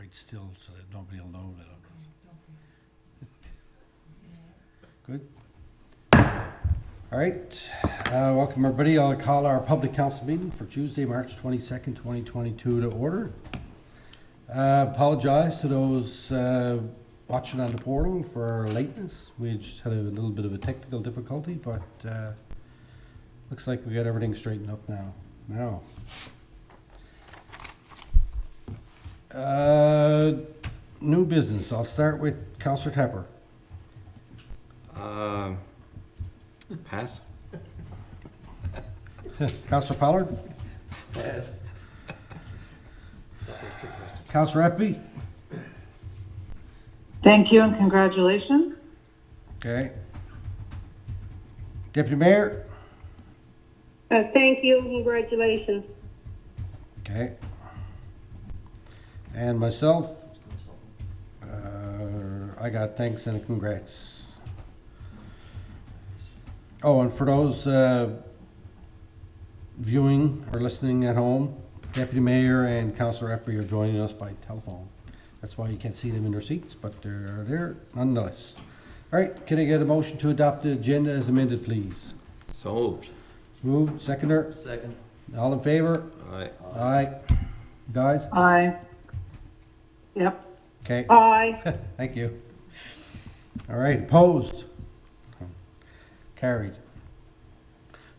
right still so that nobody will know that I'm. Good. All right, welcome everybody. I'll call our public council meeting for Tuesday, March 22nd, 2022 to order. Apologize to those watching on the portal for our lateness. We just had a little bit of a technical difficulty, but looks like we got everything straightened up now. New business. I'll start with Councillor Tepper. Pass. Councillor Pollard. Pass. Stop those trick questions. Councillor Eppy. Thank you and congratulations. Okay. Deputy Mayor. Thank you and congratulations. Okay. And myself, I got thanks and congrats. Oh, and for those viewing or listening at home, Deputy Mayor and Councillor Eppy are joining us by telephone. That's why you can't see them in their seats, but they're there nonetheless. All right, can I get a motion to adopt the agenda as amended, please? So moved. Moved, seconder? Second. All in favor? Aye. Aye. Guys? Aye. Yep. Okay. Aye. Thank you. All right, opposed? Carried.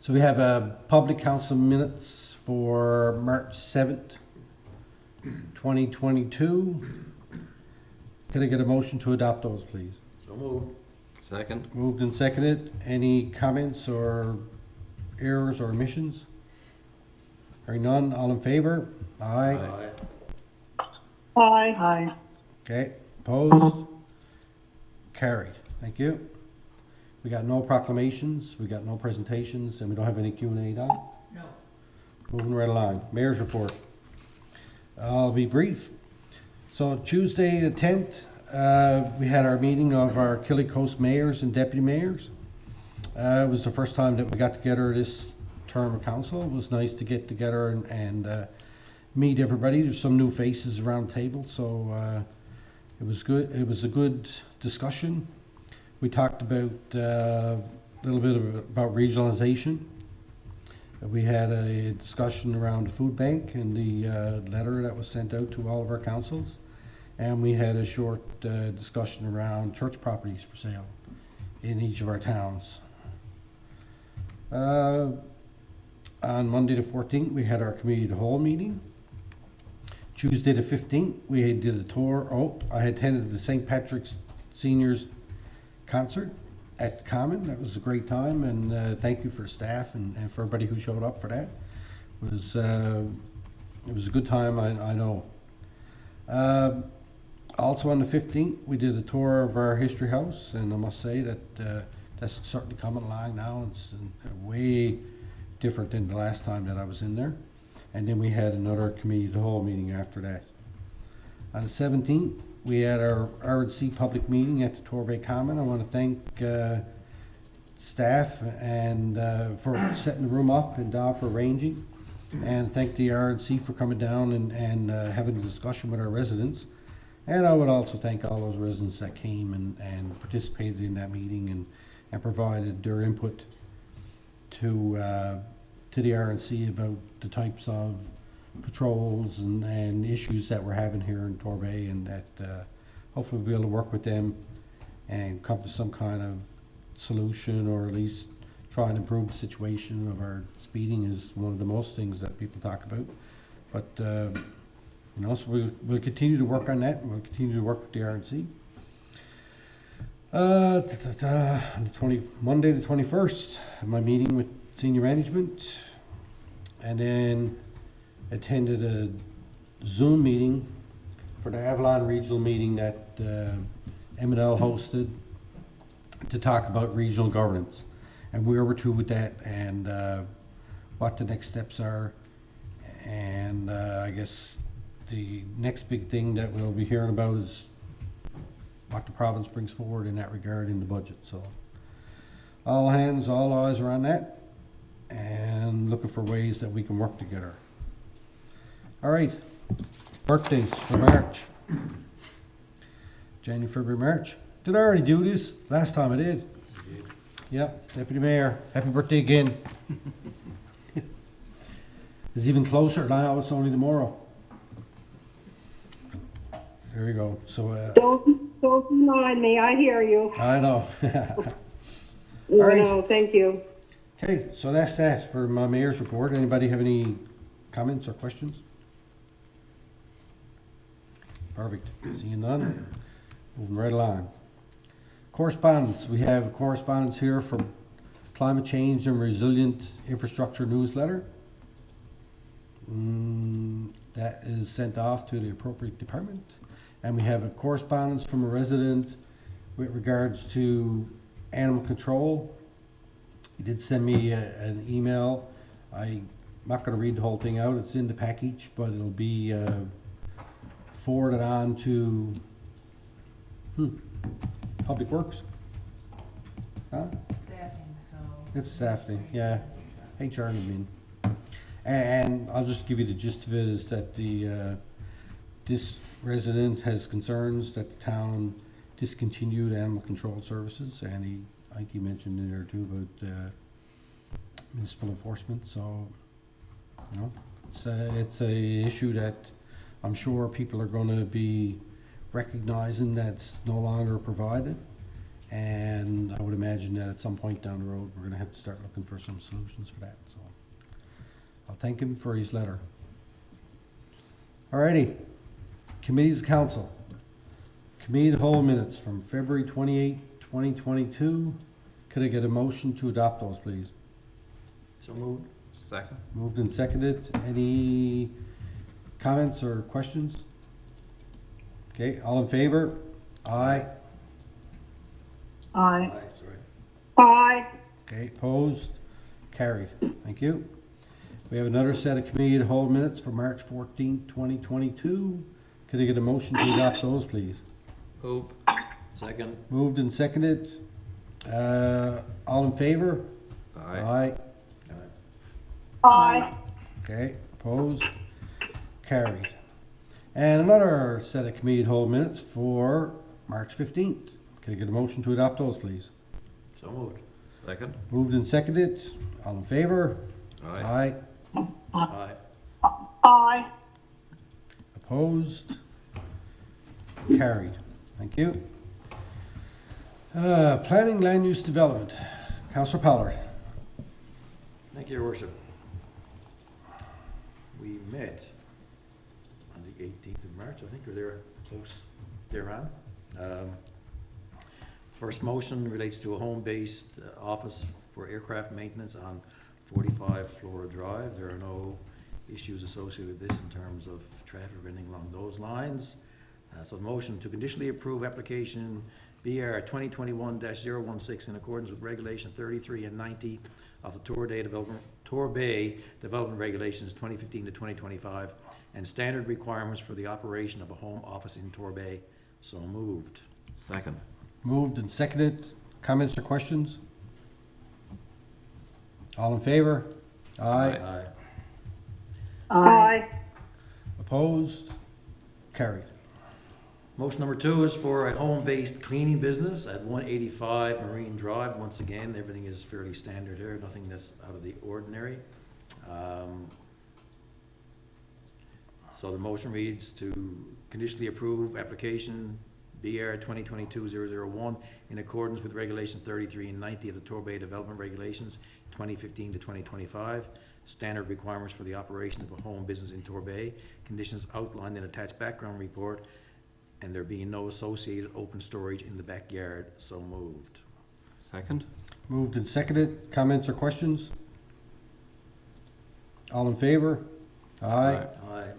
So we have public council minutes for March 7th, 2022. Can I get a motion to adopt those, please? So moved. Second. Moved and seconded. Any comments or errors or omissions? Hearing none, all in favor? Aye. Aye. Aye. Okay, opposed? Carried. Thank you. We got no proclamations, we got no presentations, and we don't have any Q&A done? No. Moving right along. Mayor's report. I'll be brief. So Tuesday the 10th, we had our meeting of our Killie Coast mayors and deputy mayors. It was the first time that we got together this term of council. It was nice to get together and meet everybody. There's some new faces around the table, so it was good. It was a good discussion. We talked about a little bit about regionalization. We had a discussion around the food bank and the letter that was sent out to all of our councils. And we had a short discussion around church properties for sale in each of our towns. On Monday the 14th, we had our committee of the whole meeting. Tuesday the 15th, we did a tour. I attended the St. Patrick's Seniors concert at the Common. That was a great time, and thank you for staff and for everybody who showed up for that. It was a good time, I know. Also on the 15th, we did a tour of our history house, and I must say that that's certainly coming along now. It's way different than the last time that I was in there. And then we had another committee of the whole meeting after that. On the 17th, we had our R&C public meeting at the Torbay Common. I want to thank staff and for setting the room up and Dow for arranging, and thank the R&C for coming down and having a discussion with our residents. And I would also thank all those residents that came and participated in that meeting and provided their input to the R&C about the types of patrols and issues that we're having here in Torbay, and that hopefully we'll be able to work with them and come to some kind of solution, or at least try and improve the situation of our speeding is one of the most things that people talk about. But you know, so we'll continue to work on that, and we'll continue to work with the R&C. Monday the 21st, my meeting with senior management, and then attended a Zoom meeting for the Avalon Regional meeting that M&L hosted to talk about regional governance and where we're to with that, and what the next steps are. And I guess the next big thing that we'll be hearing about is what the province brings forward in that regard in the budget. So all hands, all eyes are on that, and looking for ways that we can work together. All right, birthdays for March. January, February, March. Did I already do this? Last time I did. Yeah, Deputy Mayor, happy birthday again. It's even closer now, it's only tomorrow. There we go, so, Don't remind me, I hear you. I know. No, right. no, thank you. Okay, so that's that for my mayor's report. Anybody have any comments or questions? Perfect, seeing none. Moving right along. Correspondence, we have correspondence here from Climate Change and Resilient Infrastructure Newsletter. That is sent off to the appropriate department. And we have a correspondence from a resident with regards to animal control. He did send me an email. I'm not going to read the whole thing out. It's in the package, but it'll be forwarded on to Public Works. Huh? Staffing, so. It's staffing, yeah. HR, I mean. And I'll just give you the gist of it, is that this resident has concerns that the town discontinued animal control services, and I think he mentioned in there too about municipal enforcement, so, you know, it's a issue that I'm sure people are gonna be recognizing that's no longer provided, and I would imagine that at some point down the road, we're gonna have to start looking for some solutions for that, so. I'll thank him for his letter. Alrighty, committees of council. Committee of the whole minutes from February 28, 2022. Could I get a motion to adopt those, please? So moved. Second. Moved and seconded. Any comments or questions? Okay, all in favor? Aye. Aye. Sorry. Aye. Okay, opposed? Carried. Thank you. We have another set of committee of the whole minutes for March 14, 2022. Could I get a motion to adopt those, please? Move. Second. Moved and seconded. All in favor? Aye. Aye. Okay, opposed? Carried. And another set of committee of the whole minutes for March 15th. Can I get a motion to adopt those, please? So moved. Second. Moved and seconded. All in favor? Aye. Aye. Aye. Opposed? Carried. Thank you. Planning land use development. Councillor Pollard. Thank you, Your Worship. We met on the 18th of March, I think, or there close thereon. First motion relates to a home-based office for aircraft maintenance on 45 Flora Drive. There are no issues associated with this in terms of traffic or anything along those lines. So the motion to conditionally approve application BR 2021-016 in accordance with Regulation 33 and 90 of the Torbay Development Regulations 2015 to 2025 and standard requirements for the operation of a home office in Torbay. So moved. Second. Moved and seconded. Comments or questions? All in favor? Aye. Aye. Aye. Opposed? Carried. Motion number 2 is for a home-based cleaning business at 185 Marine Drive. Once again, everything is fairly standard here, nothing that's out of the ordinary. So the motion reads to conditionally approve application BR 2022-001 in accordance with Regulation 33 and 90 of the Torbay Development Regulations 2015 to 2025. Standard requirements for the operation of a home business in Torbay. Conditions outlined in attached background report, and there being no associated open storage in the backyard. So moved. Second. Moved and seconded. Comments or questions? All in favor? Aye. Aye.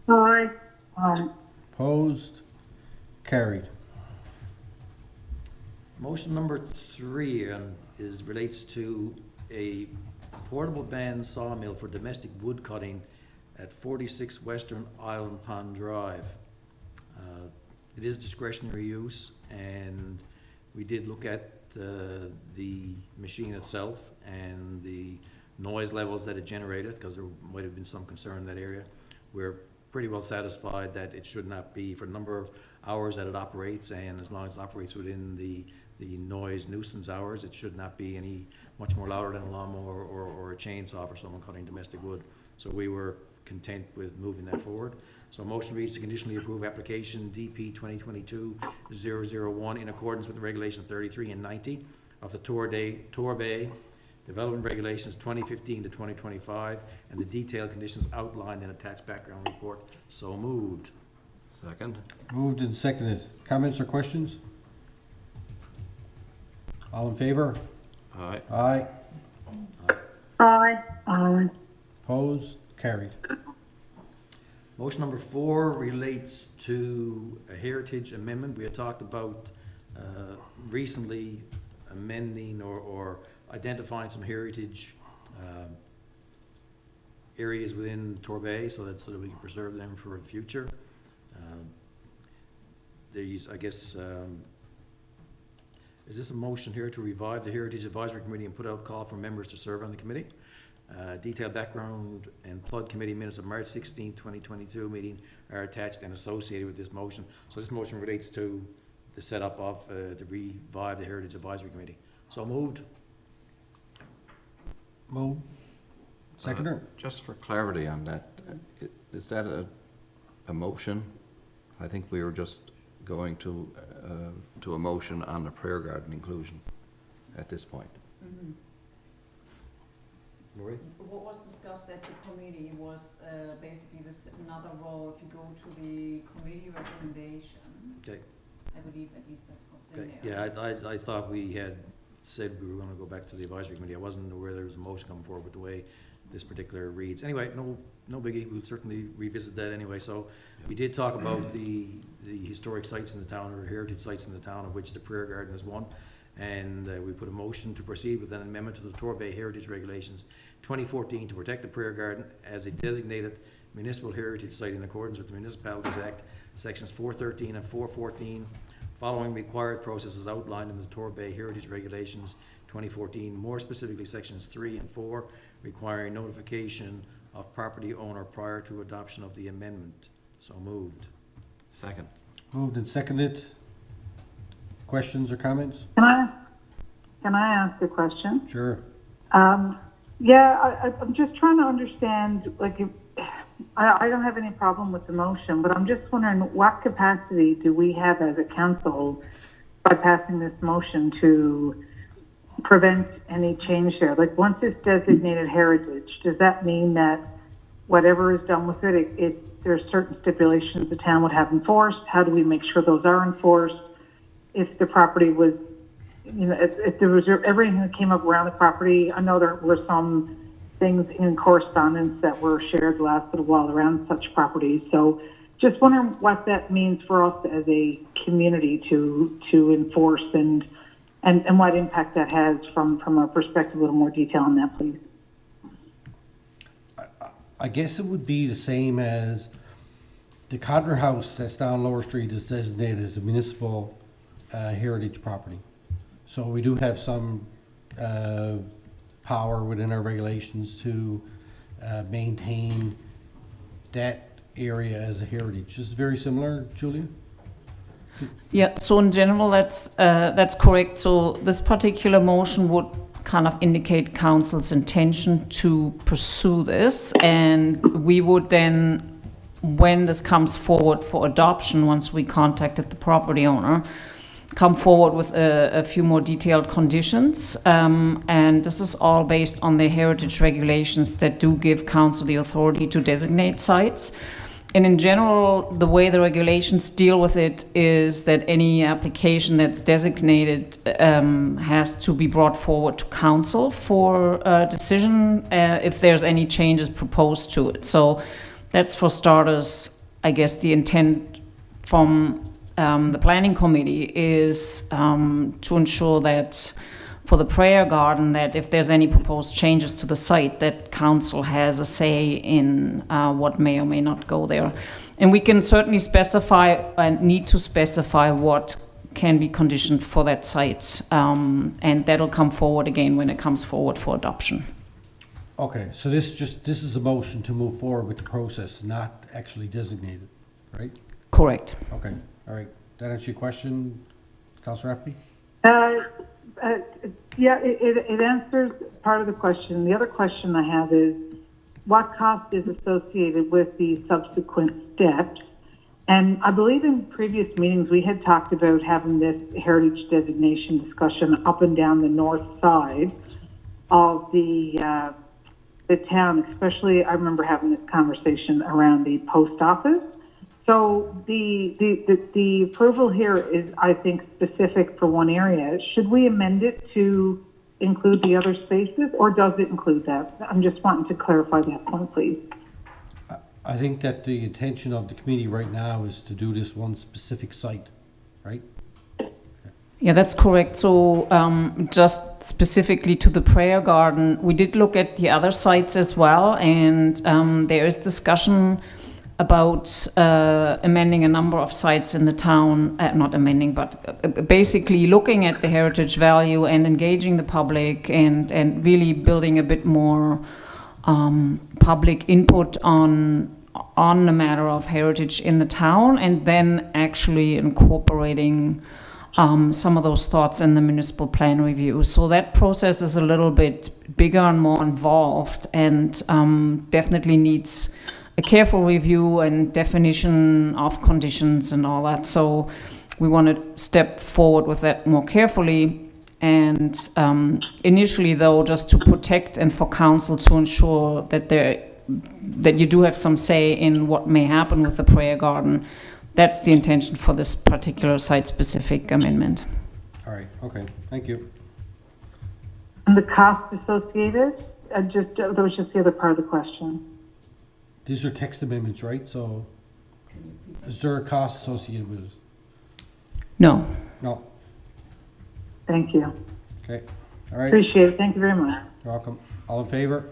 Aye. Aye. Opposed? Carried. Motion number 3 relates to a portable band sawmill for domestic wood cutting at 46 Western Island Pond Drive. It is discretionary use, and we did look at the machine itself and the noise levels that it generated, because there might have been some concern in that area. We're pretty well satisfied that it should not be for the number of hours that it operates, and as long as it operates within the noise nuisance hours, it should not be any much more louder than a lawnmower or a chainsaw for someone cutting domestic wood. So we were content with moving that forward. So motion reads to conditionally approve application DP 2022-001 in accordance with the regulations 33 and 90 of the Torbay Development Regulations 2015 to 2025 and the detailed conditions outlined in attached background report. So moved. Second. Moved and seconded. Comments or questions? All in favor? Aye. Aye. Aye. Aye. Opposed? Carried. Motion number 4 relates to a heritage amendment. We had talked about recently amending or identifying some heritage areas within Torbay so that we can preserve them for the future. These, I guess, is this a motion here to revive the Heritage Advisory Committee and put out call for members to serve on the committee? Detailed background and Flood Committee minutes of March 16, 2022 meeting are attached and associated with this motion. So this motion relates to the setup of to revive the Heritage Advisory Committee. So moved. Moved. Seconder? Just for clarity on that, is that a motion? I think we were just going to a motion on the prayer garden inclusion at this point. Mm-hmm. Marie? What was discussed at the committee was basically this another row. If you go to the committee recommendation, Okay. I believe at least that's what's in Okay. there. Yeah, I thought we had said we were going to go back to the advisory committee. I wasn't aware there was a motion coming forward with the way this particular reads. Anyway, no biggie. We'll certainly revisit that anyway. So we did talk about the historic sites in the town, or heritage sites in the town, of which the prayer garden is one. And we put a motion to proceed with an amendment to the Torbay Heritage Regulations 2014 to protect the prayer garden as a designated municipal heritage site in accordance with the Municipalities Act, sections 413 and 414, following required processes outlined in the Torbay Heritage Regulations 2014, more specifically sections 3 and 4, requiring notification of property owner prior to adoption of the amendment. So moved. Second. Moved and seconded. Questions or comments? Can I ask a question? Sure. I'm just trying to understand, I don't have any problem with the motion, but I'm just wondering what capacity do we have as a council by passing this motion to prevent any change there? Like, once it's designated heritage, does that mean that whatever is done with it, there's certain stipulations the town would have enforced? How do we make sure those are enforced? If the property was, if there was everything that came up around the property, I know there were some things in correspondence that were shared the last little while around such properties. So just wondering what that means for us as a community to enforce and what impact that has from our perspective. A little more detail on that, please. I guess it would be the same as the Codner House that's down Lower Street is designated as a municipal heritage property. So we do have some power within our regulations to maintain that area as a heritage. Is it very similar, Julia? Yeah, so in general, that's correct. So this particular motion would kind of indicate council's intention to pursue this, and we would then, when this comes forward for adoption, once we contacted the property owner, come forward with a few more detailed conditions, and this is all based on the heritage regulations that do give council the authority to designate sites. And in general, the way the regulations deal with it is that any application that's designated has to be brought forward to council for a decision if there's any changes proposed to it. So that's, for starters, I guess the intent from the planning committee is to ensure that for the prayer garden, that if there's any proposed changes to the site, that council has a say in what may or may not go there. And we can certainly specify and need to specify what can be conditioned for that site. And that'll come forward again when it comes forward for adoption. Okay, so this is a motion to move forward with the process, not actually designated, right? Correct. Okay, all right. That answer your question, Councilor Appleby? Yeah, it answers part of the question. The other question I have is, what cost is associated with the subsequent steps? And I believe in previous meetings, we had talked about having this heritage designation discussion up and down the north side of the town, especially I remember having this conversation around the post office. So the approval here is, I think, specific for one area. Should we amend it to include the other spaces, or does it include that? I'm just wanting to clarify that point, please. I think that the intention of the committee right now is to do this one specific site, right? Yeah, that's correct. So just specifically to the prayer garden, we did look at the other sites as well, and there is discussion about amending a number of sites in the town, not amending, but basically looking at the heritage value and engaging the public and really building a bit more public input on the matter of heritage in the town, and then actually incorporating some of those thoughts in the municipal plan review. So that process is a little bit bigger and more involved, and definitely needs a careful review and definition of conditions and all that. So we want to step forward with that more carefully. And initially, though, just to protect and for council to ensure that you do have some say in what may happen with the prayer garden. That's the intention for this particular site-specific amendment. All right, okay, thank you. And the cost associated? That was just the other part of the question. These are text amendments, right? So is there a cost associated with it? No. No. Thank you. Okay, all right. Appreciate it. Thank you very much. You're welcome. All in favor?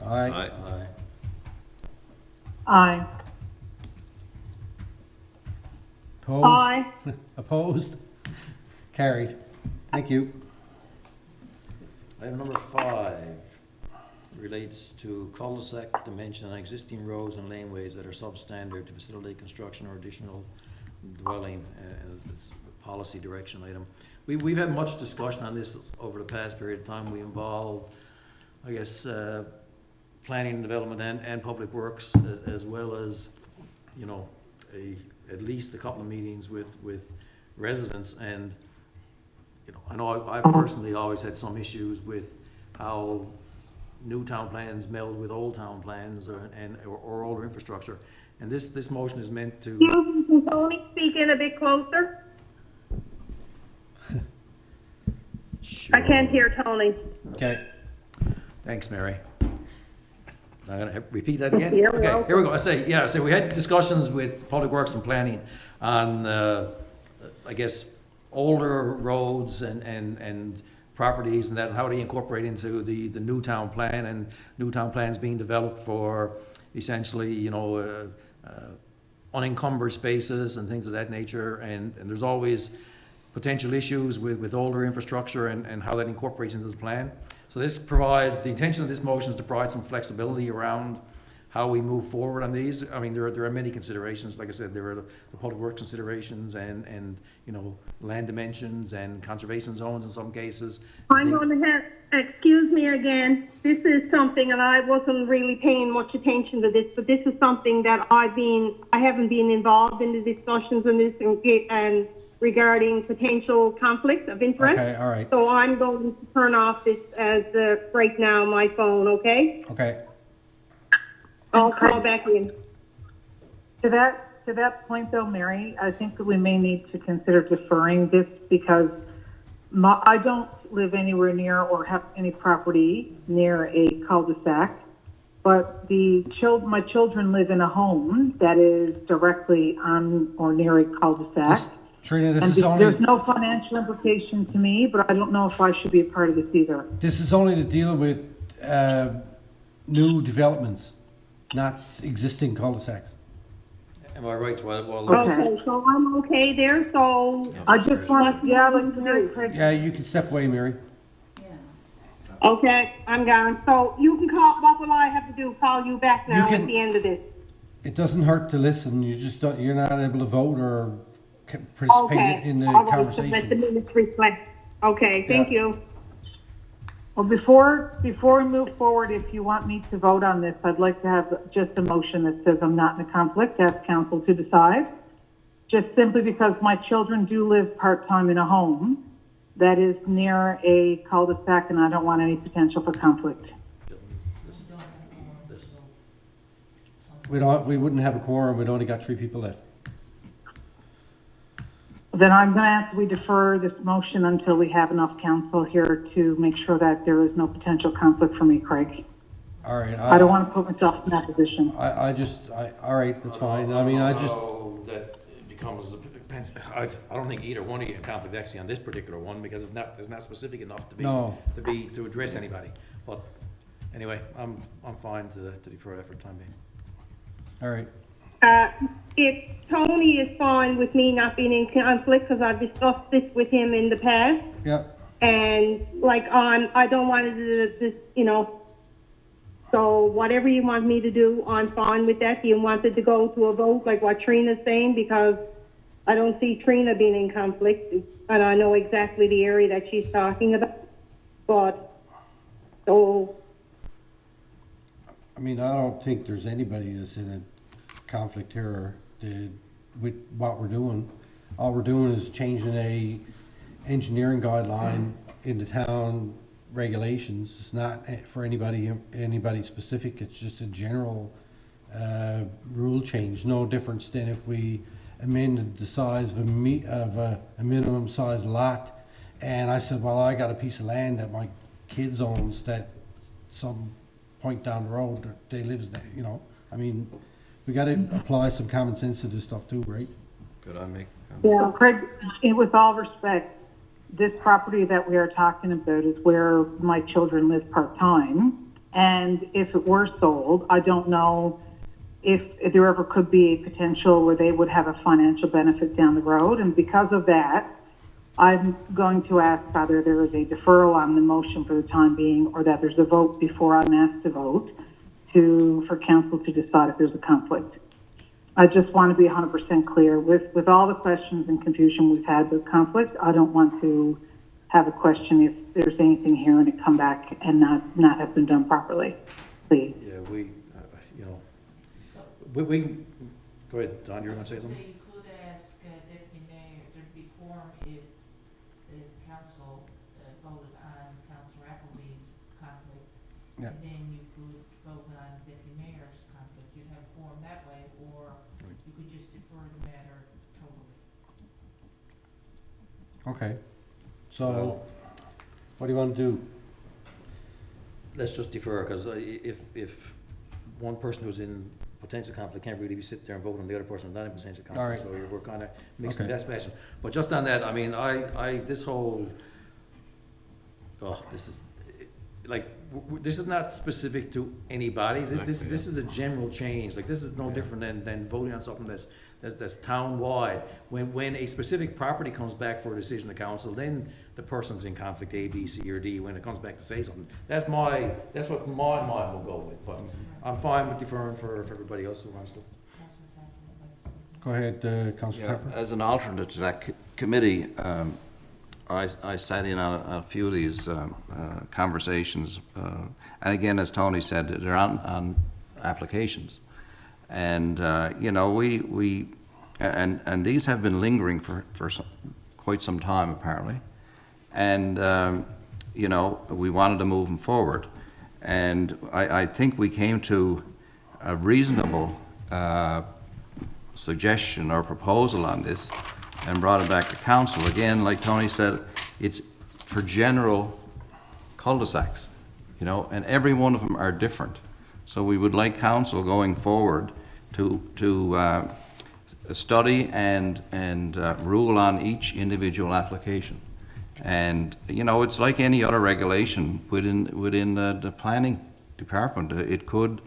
Aye. Aye. Aye. Opposed? Aye. Opposed? Carried. Thank you. Item number 5 relates to cul-de-sac dimension on existing roads and laneways that are substandard to facilitate construction or additional dwelling. It's a policy direction item. We've had much discussion on this over the past period of time. We involved, I guess, planning and development and public works, as well as, you know, at least a couple of meetings with residents. And, you know, I know I've personally always had some issues with how new town plans meld with old town plans or older infrastructure. And this motion is meant to. Excuse me, Tony, speak in a bit closer. Sure. I can't hear Tony. Okay. Thanks, Mary. I'm going to repeat that again. You're Okay, welcome. here we go. I say we had discussions with Public Works and Planning on, I guess, older roads and properties and that, and how they incorporate into the new town plan, and new town plans being developed for essentially, you know, unencumbered spaces and things of that nature. And there's always potential issues with older infrastructure and how that incorporates into the plan. So this provides, the intention of this motion is to provide some flexibility around how we move forward on these. I mean, there are many considerations. Like I said, there are the public works considerations and you know, land dimensions and conservation zones in some cases. I'm going to have, excuse me again, this is something, and I wasn't really paying much attention to this, but this is something that I haven't been involved in the discussions on this and regarding potential conflict of interest. Okay, all right. So I'm going to turn off this as right now my phone, okay? Okay. I'll call back in. To that point, though, Mary, I think that we may need to consider deferring this because I don't live anywhere near or have any property near a cul-de-sac, but my children live in a home that is directly on or near a cul-de-sac. Trina, And there's no financial implication to me, but I don't know if I should be a part of this either. this is only to deal with new developments, not existing cul-de-sacs. Am I right? Well, Okay, so I'm okay there, so I just want, yeah, like Mary said, Yeah, you can step away, Mary. Okay, I'm gone. So you can call, what will I have to do? Call you back now can- at the end of this? It doesn't hurt to listen, you just don't, you're not able to vote or participate Okay. in the All right, so let the conversation. minutes reflect. Okay, thank Yeah. you. Well, before we move forward, if you want me to vote on this, I'd like to have just a motion that says I'm not in a conflict, ask council to decide. Just simply because my children do live part-time in a home that is near a cul-de-sac, and I don't want any potential for conflict. This, We wouldn't have a quorum, we'd only got 3 people left. Then I'm going to ask we defer this motion until we have enough council here to make sure that there is no potential conflict for me, Craig. All right. I don't want to put myself in that position. All right, that's fine. I mean, I just, know that it becomes, I don't think either one of you in conflict actually on this particular one, because it's not specific enough to be, No. to address anybody. But anyway, I'm fine to defer that for the time being. all right. If Tony is fine with me not being in conflict, because I've discussed this with him in the past, Yep. and like I don't want to do this, so whatever you want me to do, I'm fine with that. Do you want it to go to a vote like what Trina's saying? Because I don't see Trina being in conflict, and I know exactly the area that she's talking about. But, so, I mean, I don't think there's anybody that's in a conflict here with what we're doing. All we're doing is changing a engineering guideline in the town regulations. It's not for anybody specific, it's just a general rule change. No difference than if we amended the size of a minimum size lot, and I said, well, I got a piece of land that my kids owns that some point down the road they lives there, I mean, we got to apply some common sense to this stuff too, right? Could I make? Yeah, Craig, with all respect, this property that we are talking about is where my children live part-time. And if it were sold, I don't know if there ever could be a potential where they would have a financial benefit down the road. And because of that, I'm going to ask either there is a deferral on the motion for the time being, or that there's a vote before I'm asked to vote for council to decide if there's a conflict. I just want to be 100% clear. With all the questions and confusion we've had with conflict, I don't want to have a question if there's anything here and it come back and not have been done properly, please. Yeah, we, we, go ahead, Don, you were going to say something? So you could ask Deputy Mayor, there'd be quorum if the council voted on Councillor Appleby's conflict. Yeah. And then you could vote on Deputy Mayor's conflict. You'd have quorum that way, or you could just defer the matter totally. Okay. So, Well, what do you want to do? let's just defer, because if one person who's in potential conflict can't really sit there and vote on the other person who's not in potential conflict. All right. So we're kind of mixing Okay. that passion. But just on that, I mean, this whole, this is, like, this is not specific to anybody. This is a general change. Like, this is no different than voting on something that's town-wide. When a specific property comes back for a decision of council, then the person's in conflict A, B, C, or D when it comes back to say something. That's what my mind will go with, but I'm fine with deferring for everybody else who wants to. Go ahead, Councillor Yeah, Tapper. as an alternate to that committee, I sat in on a few of these conversations, and again, as Tony said, they're on applications, and and these have been lingering for quite some time apparently, and we wanted to move them forward, and I think we came to a reasonable suggestion or proposal on this and brought it back to council. Again, like Tony said, it's for general cul-de-sacs, and every one of them are different. So we would like council going forward to study and rule on each individual application. And, it's like any other regulation within the planning department. It could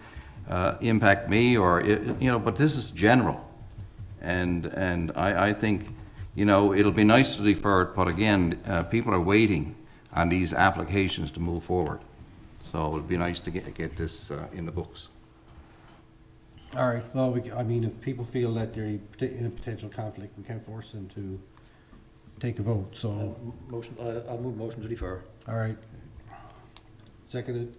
impact me but this is general. And I think, it'll be nice to defer it, but again, people are waiting on these applications to move forward. So it'd be nice to get this in the books. All right, well, I mean, if people feel that they're in a potential conflict, we can't force them to take a vote, so, Motion, I'll move motion to defer. all right. Seconded?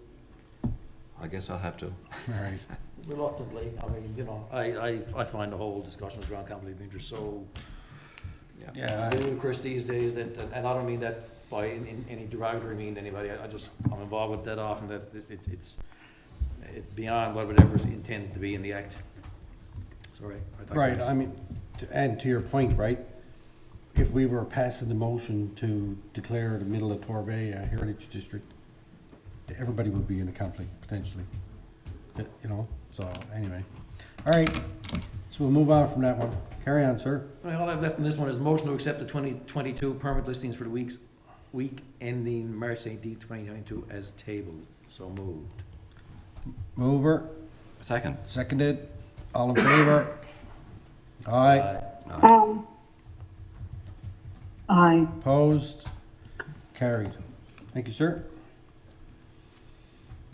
I guess I'll have to. All right. Reluctantly, I mean, you know, I find the whole discussions around conflict of interest so Yeah, ludicrous these days that, and I don't mean that by in any derogatory mean to anybody, I'm involved with that often, that it's beyond whatever's intended to be in the act. Sorry. right, I mean, and to your point, right, if we were passing the motion to declare the middle of Torbay a heritage district, everybody would be in a conflict potentially, you know, so anyway. All right, so we'll move on from that one. Carry on, sir. All I've left in this one is motion to accept the 2022 permit listings for the week ending March 18th, 2022 as tabled. So moved. Mover, Second. seconded, all in favor? Aye. Aye. Opposed? Carried. Thank you, sir.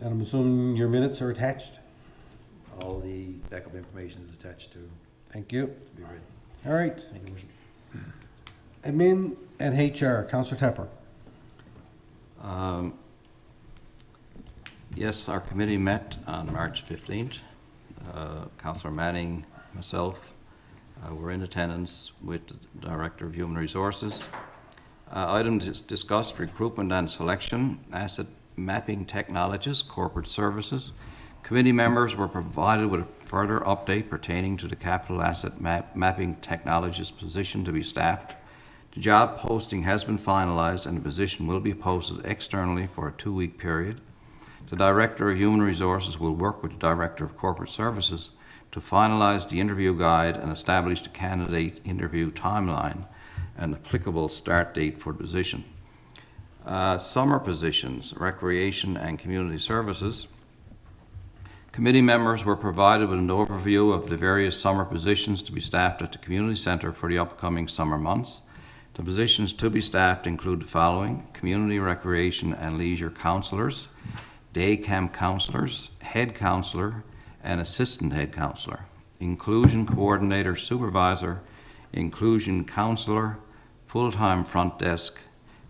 And I'm assuming your minutes are attached? All the backup information is attached to Thank you. be read. All right. Thank you, Motion. Admin and HR, Counselor Tepper. Yes, our committee met on March 15th. Councillor Manning, myself, were in attendance with the Director of Human Resources. Items discussed: recruitment and selection, asset mapping technologies, corporate services. Committee members were provided with a further update pertaining to the capital asset mapping technologies position to be staffed. The job posting has been finalized and the position will be posted externally for a 2-week period. The Director of Human Resources will work with the Director of Corporate Services to finalize the interview guide and establish the candidate interview timeline and applicable start date for the position. Summer positions, recreation and community services. Committee members were provided with an overview of the various summer positions to be staffed at the community centre for the upcoming summer months. The positions to be staffed include the following: community recreation and leisure counsellors, day camp counsellors, head counsellor and assistant head counsellor, inclusion coordinator supervisor, inclusion counsellor, full-time front desk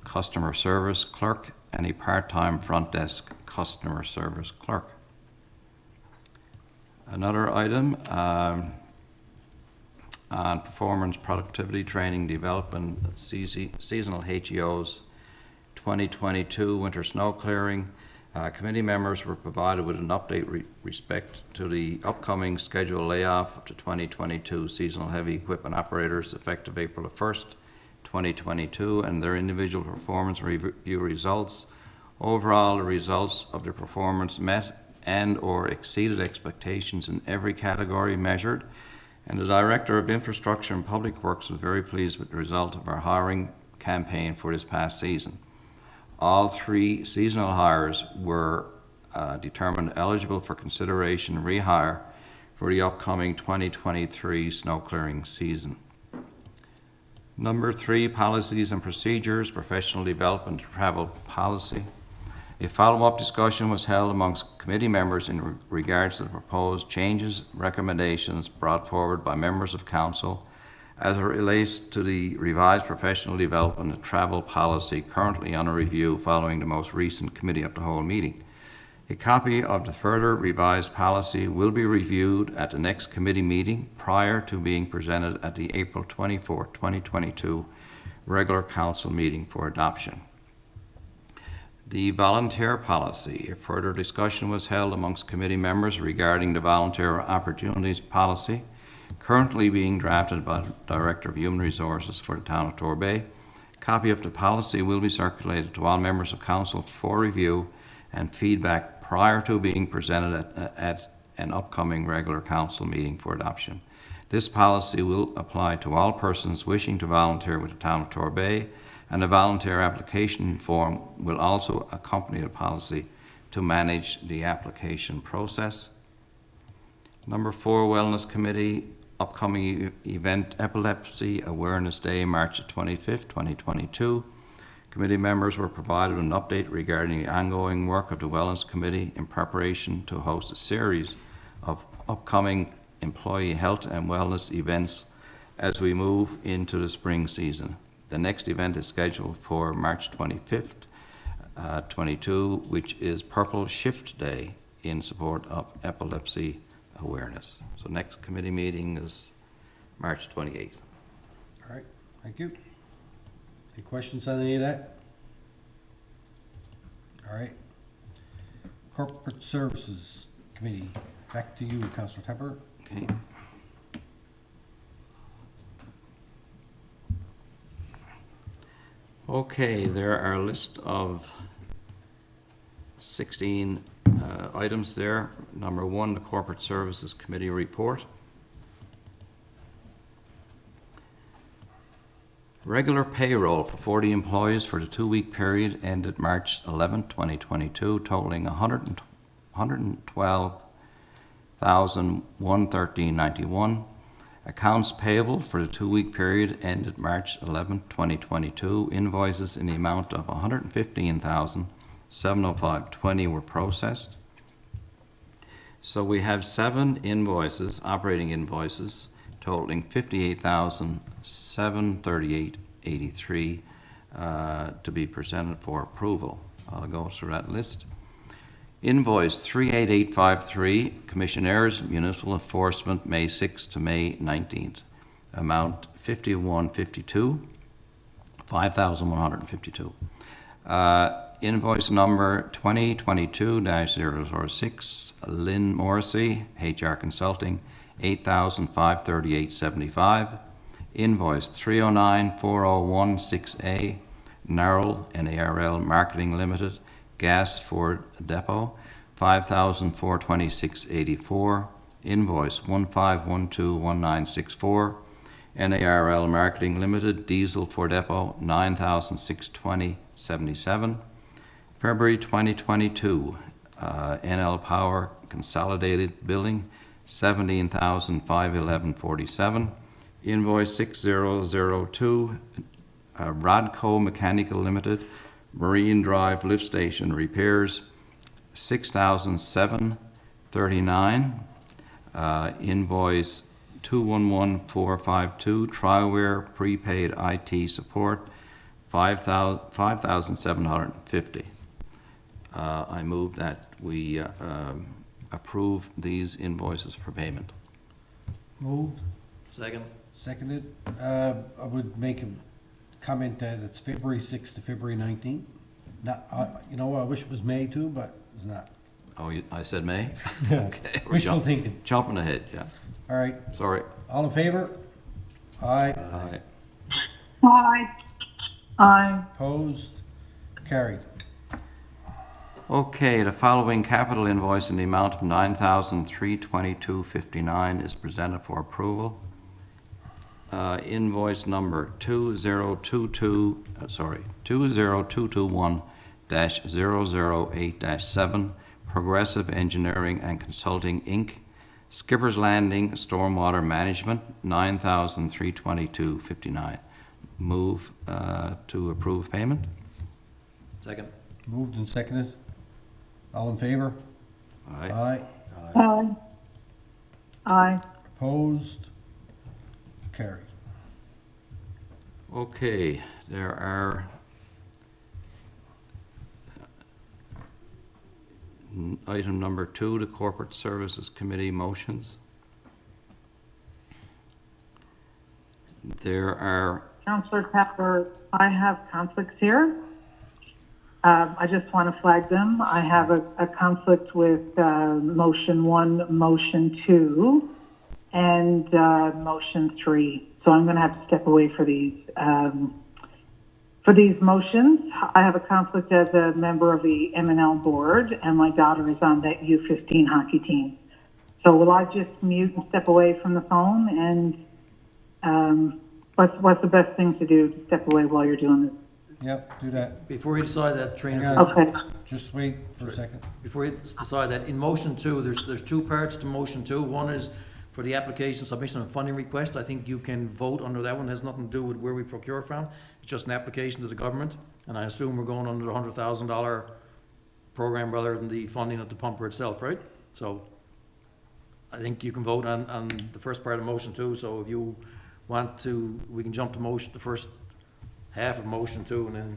customer service clerk, and a part-time front desk customer service clerk. Another item on performance, productivity, training, development, seasonal HEOs, 2022 winter snow clearing. Committee members were provided with an update respect to the upcoming scheduled layoff of the 2022 seasonal heavy equipment operators effective April 1st, 2022, and their individual performance review results. Overall, the results of their performance met and or exceeded expectations in every category measured, and the Director of Infrastructure and Public Works was very pleased with the result of our hiring campaign for this past season. All 3 seasonal hires were determined eligible for consideration and rehire for the upcoming 2023 snow clearing season. Number 3, policies and procedures, professional development, travel policy. A follow-up discussion was held amongst committee members in regards to the proposed changes, recommendations brought forward by members of council as it relates to the revised professional development and travel policy currently under review following the most recent committee of the whole meeting. A copy of the further revised policy will be reviewed at the next committee meeting prior to being presented at the April 24, 2022 regular council meeting for adoption. The volunteer policy. A further discussion was held amongst committee members regarding the volunteer opportunities policy currently being drafted by the Director of Human Resources for the town of Torbay. A copy of the policy will be circulated to all members of council for review and feedback prior to being presented at an upcoming regular council meeting for adoption. This policy will apply to all persons wishing to volunteer with the town of Torbay, and a volunteer application form will also accompany the policy to manage the application process. Number 4, Wellness Committee, upcoming event Epilepsy Awareness Day, March 25th, 2022. Committee members were provided an update regarding the ongoing work of the Wellness Committee in preparation to host a series of upcoming employee health and wellness events as we move into the spring season. The next event is scheduled for March 25th, 22, which is Purple Shift Day in support of epilepsy awareness. So next committee meeting is March 28th. All right, thank you. Any questions on any of that? All right. Corporate Services Committee, back to you, Councilor Tepper. Okay. Okay, there are a list of 16 items there. Number 1, the Corporate Services Committee report. Regular payroll for 40 employees for the 2-week period ended March 11, 2022, totaling $112,113.91. Accounts payable for the 2-week period ended March 11, 2022, invoices in the amount of $115,705.20 were processed. So we have 7 invoices, operating invoices, totaling $58,738.83 to be presented for approval. I'll go through that list. Invoice 38853, Commissioners, Municipal Enforcement, May 6th to May 19th. Amount 5152, 5,152. Invoice number 2022-006, Lynn Morrissey, HR Consulting, $8,538.75. Invoice 3094016A, Narrow, NARL Marketing Limited, Gas Ford Depot, $5,426.84. Invoice 15121964, NARL Marketing Limited, Diesel Ford Depot, $9,620.77. February 2022, NL Power Consolidated Billing, $17,511.47. Invoice 6002, Rodco Mechanical Limited, Marine Drive Lift Station Repairs, $6,739. Invoice 211452, Triware Prepaid IT Support, $5,750. I move that we approve these invoices for payment. Moved, Second. seconded. I would make a comment that it's February 6th to February 19th. Not, you know, I wish it was May too, but it's not. Oh, I said May? Yeah. Okay, we're Wishful thinking. jumping ahead, yeah. All right, Sorry. all in favor? Aye. Aye. Aye. Aye. Opposed? Carried. Okay, the following capital invoice in the amount of $9,322.59 is presented for approval. Invoice number 20221-008-7, Progressive Engineering and Consulting, Inc., Skipper's Landing Stormwater Management, $9,322.59. Move to approve payment. Second. Moved and seconded. All in favor? Aye. Aye. Aye. Aye. Opposed? Carried. Okay, there are item number 2, the Corporate Services Committee motions. There are, Councillor Pepper, I have conflicts here. I just want to flag them. I have a conflict with motion 1, motion 2, and motion 3. So I'm going to have to step away for these. For these motions, I have a conflict as a member of the M&L board, and my daughter is on that U15 hockey team. So will I just mute and step away from the phone? And what's the best thing to do to step away while you're doing this? Yep, do that. Before you decide that, Hang Trina, on. Okay. Just wait for a second. before you decide that, in motion 2, there's 2 parts to motion 2. One is for the application, submission and funding request, I think you can vote under that one. It has nothing to do with where we procure from. It's just an application to the government, and I assume we're going under the $100,000 program rather than the funding of the pumper itself, right? So I think you can vote on the first part of motion two, so if you want to, we can jump to motion, the first half of motion two, and then,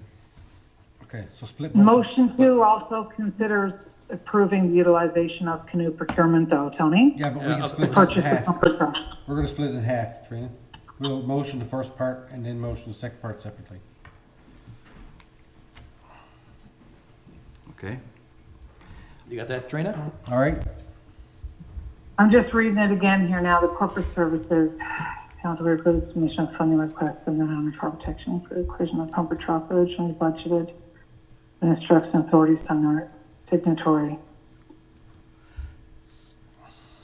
Okay, so split motion. Motion 2 also considers approving the utilization of canoe procurement though, Tony? Yeah, but we Yeah, can I'll split this in Purchase of half. pumper truck. We're gonna split it in half, Trina. We'll motion the first part and then motion the second part separately. Okay, you got that, Trina? All right? I'm just reading it again here now. The corporate services, council approved submission of funding requests and then on for protection for the collision of pumper truck originally budgeted and instructs authorities on our signatory.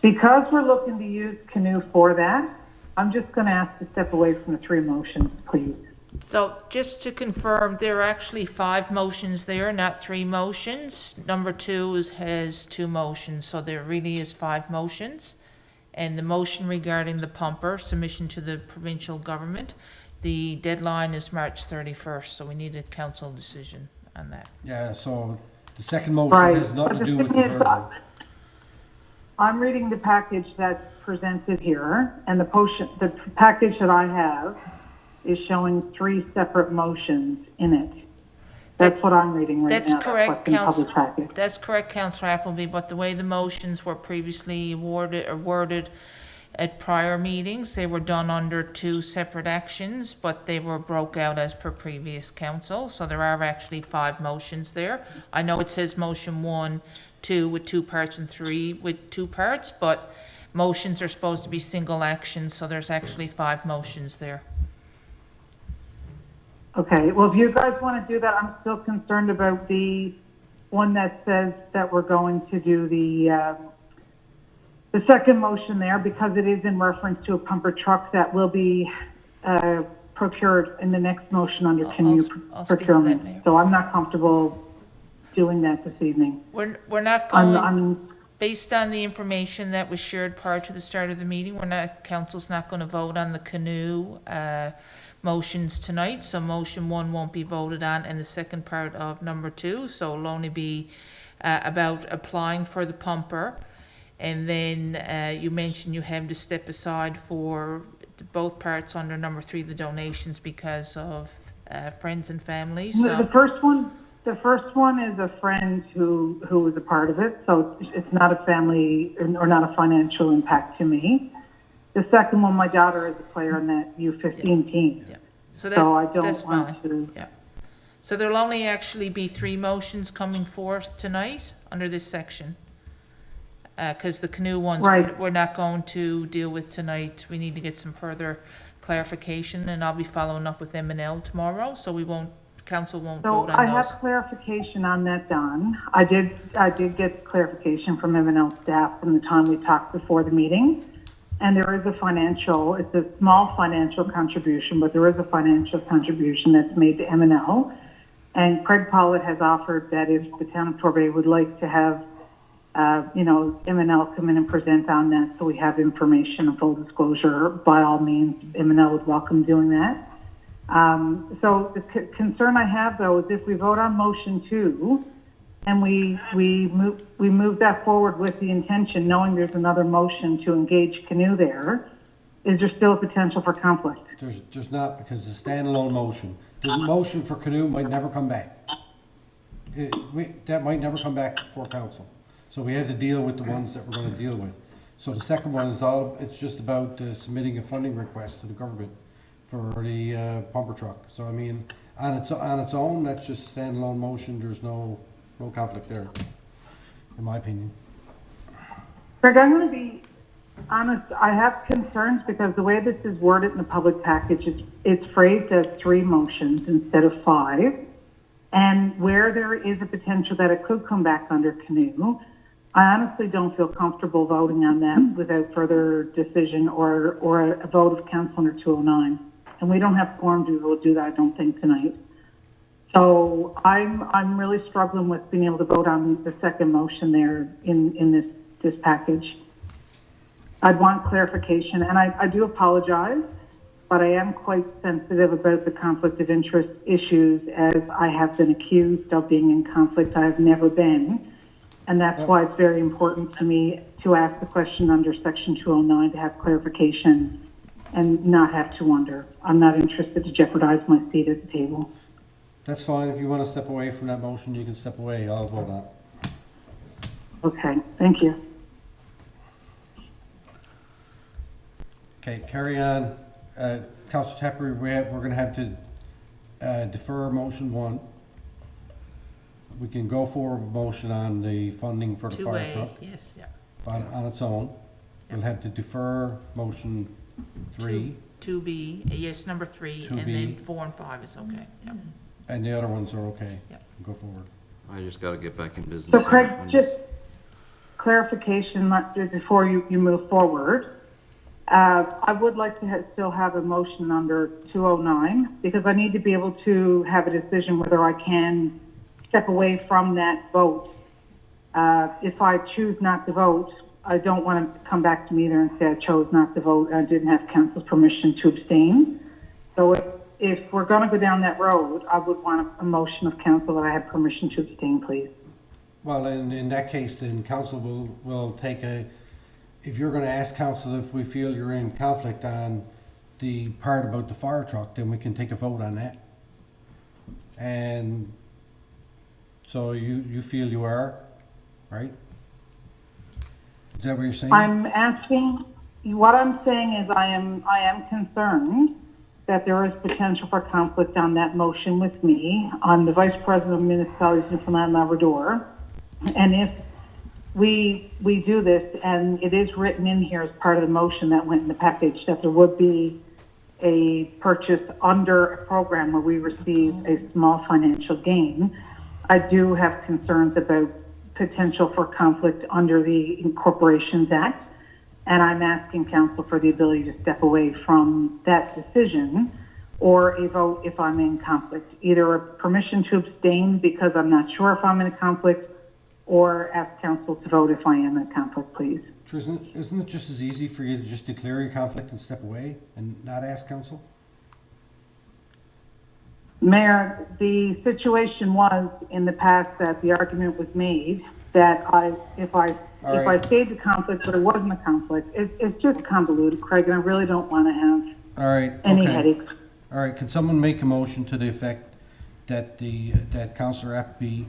Because we're looking to use canoe for that, I'm just going to ask to step away from the 3 motions, please. So just to confirm, there are actually 5 motions there, not 3 motions. Number 2 has 2 motions, so there really is 5 motions. And the motion regarding the pumper, submission to the provincial government, the deadline is March 31st, so we need a council decision on that. Yeah, so the second motion Right. has nothing to But do the with the thing is, third one. I'm reading the package that's presented here, and the package that I have is showing 3 separate motions in it. That's what I'm reading right That's now. correct, what's in the Council. public package. That's correct, Councillor Appleby, but the way the motions were previously awarded or worded at prior meetings, they were done under 2 separate actions, but they were broke out as per previous council, so there are actually 5 motions there. I know it says motion 1, 2 with 2 parts and 3 with 2 parts, but motions are supposed to be single actions, so there's actually 5 motions there. Okay, well, if you guys want to do that, I'm still concerned about the one that says that we're going to do the second motion there, because it is in reference to a pumper truck that will be procured in the next motion under canoe I'll speak to that, procurement. Mayor. So I'm not comfortable doing that this evening. We're not going, I'm based on the information that was shared prior to the start of the meeting, council's not going to vote on the canoe motions tonight, so motion 1 won't be voted on, and the second part of number 2, so it'll only be about applying for the pumper. And then you mentioned you have to step aside for both parts under number 3, the donations, because of friends and family. The So first one is a friend who was a part of it, so it's not a family or not a financial impact to me. The second one, my daughter is a player in that U15 team, yeah, so so I that's don't fine. want to. Yeah. So there'll only actually be 3 motions coming forth tonight under this section. Because the canoe ones, Right. we're not going to deal with tonight. We need to get some further clarification, and I'll be following up with M&L tomorrow, so council won't So vote on I have those. clarification on that, Don. I did get clarification from M&L staff from the time we talked before the meeting. And there is it's a small financial contribution, but there is a financial contribution that's made to M&L. And Craig Pollitt has offered that if the town of Torbay would like to have, M&L come in and present on that, so we have information of full disclosure, by all means, M&L would welcome doing that. So the concern I have, though, is if we vote on motion 2, and we move that forward with the intention, knowing there's another motion to engage canoe there, is there still a potential for conflict? There's not, because it's a standalone motion. The motion for canoe might never come back. That might never come back before council. So we had to deal with the ones that we're gonna deal with. So the second one it's just about submitting a funding request to the government for the pumper truck. So I mean, on its own, that's just a standalone motion. There's no conflict there, in my opinion. Greg, I'm going to be honest. I have concerns because the way this is worded in the public package, it's phrased as 3 motions instead of 5. And where there is a potential that it could come back under canoe, I honestly don't feel comfortable voting on that without further decision or a vote of council under 209. And we don't have quorum to do that, I don't think, tonight. So I'm really struggling with being able to vote on the second motion there in this package. I'd want clarification, and I do apologize, but I am quite sensitive about the conflict of interest issues, as I have been accused of being in conflict. I have never been, and that's why it's very important to me to ask the question under Section 209 to have clarification and not have to wonder. I'm not interested to jeopardize my seat at the table. That's fine. If you want to step away from that motion, you can step away. I'll vote on it. Okay, thank you. Okay, carry on. Councillor Tepper, we're going to have to defer motion 1. We can go forward with motion on the funding for the fire 2A, truck yes, yeah. on its own. We'll have to defer motion 3, 2B, yes, number 3, and 2B. then 4 and 5 is okay, yeah. and the other ones are okay. Yep. Go forward. I just gotta get back in business. So Craig, just clarification before you move forward. I would like to still have a motion under 209 because I need to be able to have a decision whether I can step away from that vote. If I choose not to vote, I don't want to come back to me either and say I chose not to vote and I didn't have council's permission to abstain. So if we're going to go down that road, I would want a motion of council that I have permission to abstain, please. Well, in that case, then council will take if you're going to ask council if we feel you're in conflict on the part about the fire truck, then we can take a vote on that. And so you feel you are, right? Is that what you're saying? I'm asking, what I'm saying is I am concerned that there is potential for conflict on that motion with me. I'm the Vice President of Municipalities in Newfoundland and Labrador. And if we do this, and it is written in here as part of the motion that went in the package, that there would be a purchase under a program where we receive a small financial gain, I do have concerns about potential for conflict under the Incorporations Act, and I'm asking council for the ability to step away from that decision or a vote if I'm in conflict. Either a permission to abstain because I'm not sure if I'm in a conflict, or ask council to vote if I am in conflict, please. Isn't it just as easy for you to just declare your conflict and step away and not ask council? Mayor, the situation was in the past that the argument was made that if I stayed the conflict but it wasn't a conflict, it's just convoluted, Craig, and I really don't want to have any headaches. All right, can someone make a motion to the effect that that Councillor Appleby,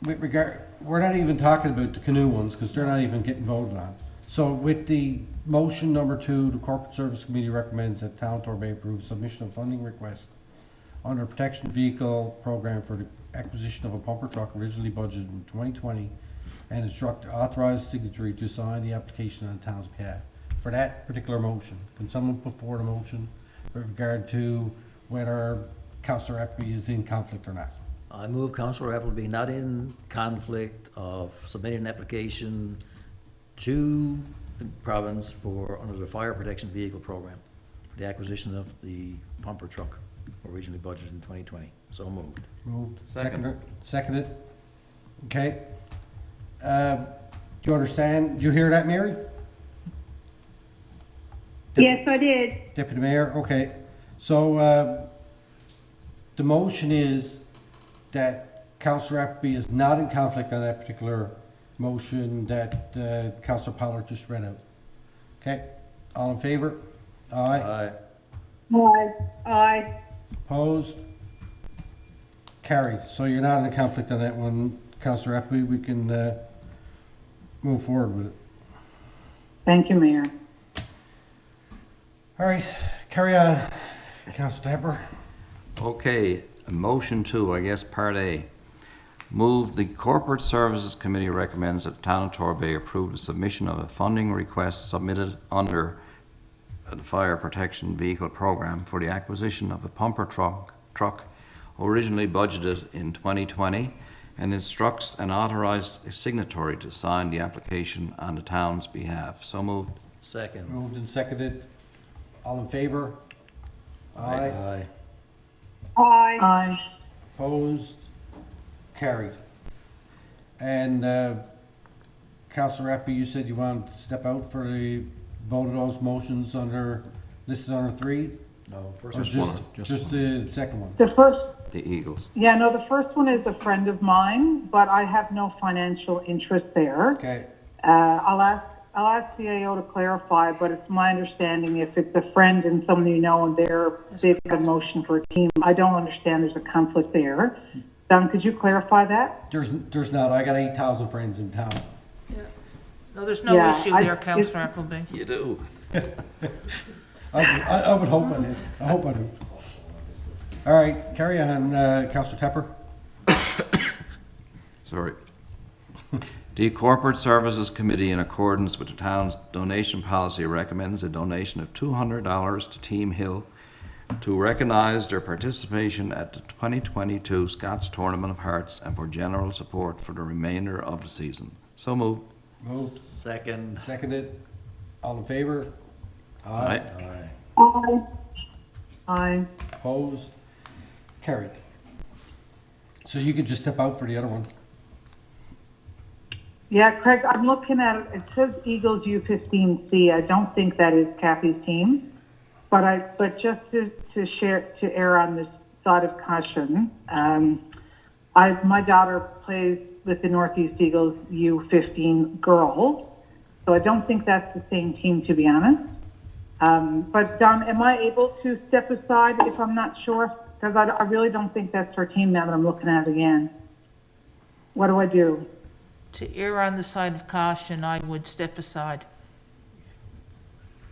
we're not even talking about the canoe ones because they're not even getting voted on. So with the motion number 2, the Corporate Service Committee recommends that Town of Torbay approve submission of funding request under a protection vehicle program for the acquisition of a pumper truck originally budgeted in 2020 and instruct the authorized signatory to sign the application on the town's behalf. For that particular motion, can someone put forward a motion with regard to whether Councillor Appleby is in conflict or not? I move Councillor Appleby not in conflict of submitting an application to the province under the fire protection vehicle program for the acquisition of the pumper truck originally budgeted in 2020. So moved. Moved. Second. Seconded. Okay. Do you understand? Do you hear that, Mary? Yes, I did. Deputy Mayor, okay. So the motion is that Councillor Appleby is not in conflict on that particular motion that Councillor Pollard just read out. Okay, all in favor? Aye. Aye. Aye. Aye. Opposed? Carried. So you're not in a conflict on that one, Councillor Appleby. We can move forward with it. Thank you, Mayor. All right, carry on, Councillor Tepper. Okay, motion 2, I guess, part A. Move the Corporate Services Committee recommends that the Town of Torbay approve the submission of a funding request submitted under the Fire Protection Vehicle Program for the acquisition of a pumper truck originally budgeted in 2020 and instructs an authorized signatory to sign the application on the town's behalf. So moved. Second. Moved and seconded. All in favor? Aye. Aye. Aye. Aye. Opposed? Carried. And Councillor Rappy, you said you wanted to step out for the vote of those motions listed under 3? No, first Or one. just the second one? The first, The Eagles. yeah, no, the first one is a friend of mine, but I have no financial interest there. Okay, I'll ask CAO to clarify, but it's my understanding if it's a friend and someone you know and they've got a motion for a team, I don't understand there's a conflict there. Don, could you clarify that? there's not, I got 8,000 friends in town. No, there's no Yeah, issue I- there, Councillor Appleby. You do. I would hope I did. I hope I do. All right, carry on, Councillor Tepper. Sorry. The Corporate Services Committee, in accordance with the town's donation policy, recommends a donation of $200 to Team Hill to recognize their participation at the 2022 Scots Tournament of Hearts and for general support for the remainder of the season. So moved. Moved, Second. seconded. All in favor? Aye. Aye. Aye. Aye. Opposed? Carried. So you could just step out for the other one. Yeah, Craig, I'm looking at it. It says Eagles U15C. I don't think that is Kathy's team, but just to err on the side of caution, my daughter plays with the Northeast Eagles U15 girls, so I don't think that's the same team, to be honest. But Don, am I able to step aside if I'm not sure? Because I really don't think that's her team now that I'm looking at it again. What do I do? To err on the side of caution, I would step aside.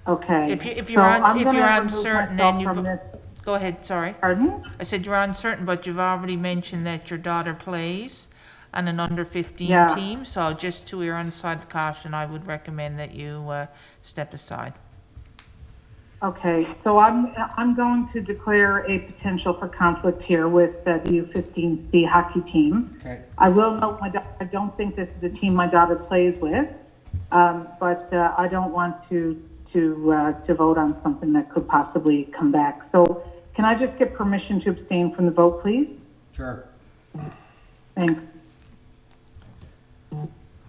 Okay. If So you're I'm gonna remove uncertain myself and from this. Go ahead, sorry. Pardon? I said you're uncertain, but you've already mentioned that your daughter plays on an under 15 Yeah. team, so just to err on the side of caution, I would recommend that you step aside. Okay, so I'm going to declare a potential for conflict here with the U15C hockey team. Okay. I will note I don't think this is a team my daughter plays with, but I don't want to vote on something that could possibly come back. So can I just get permission to abstain from the vote, please? Sure. Thanks.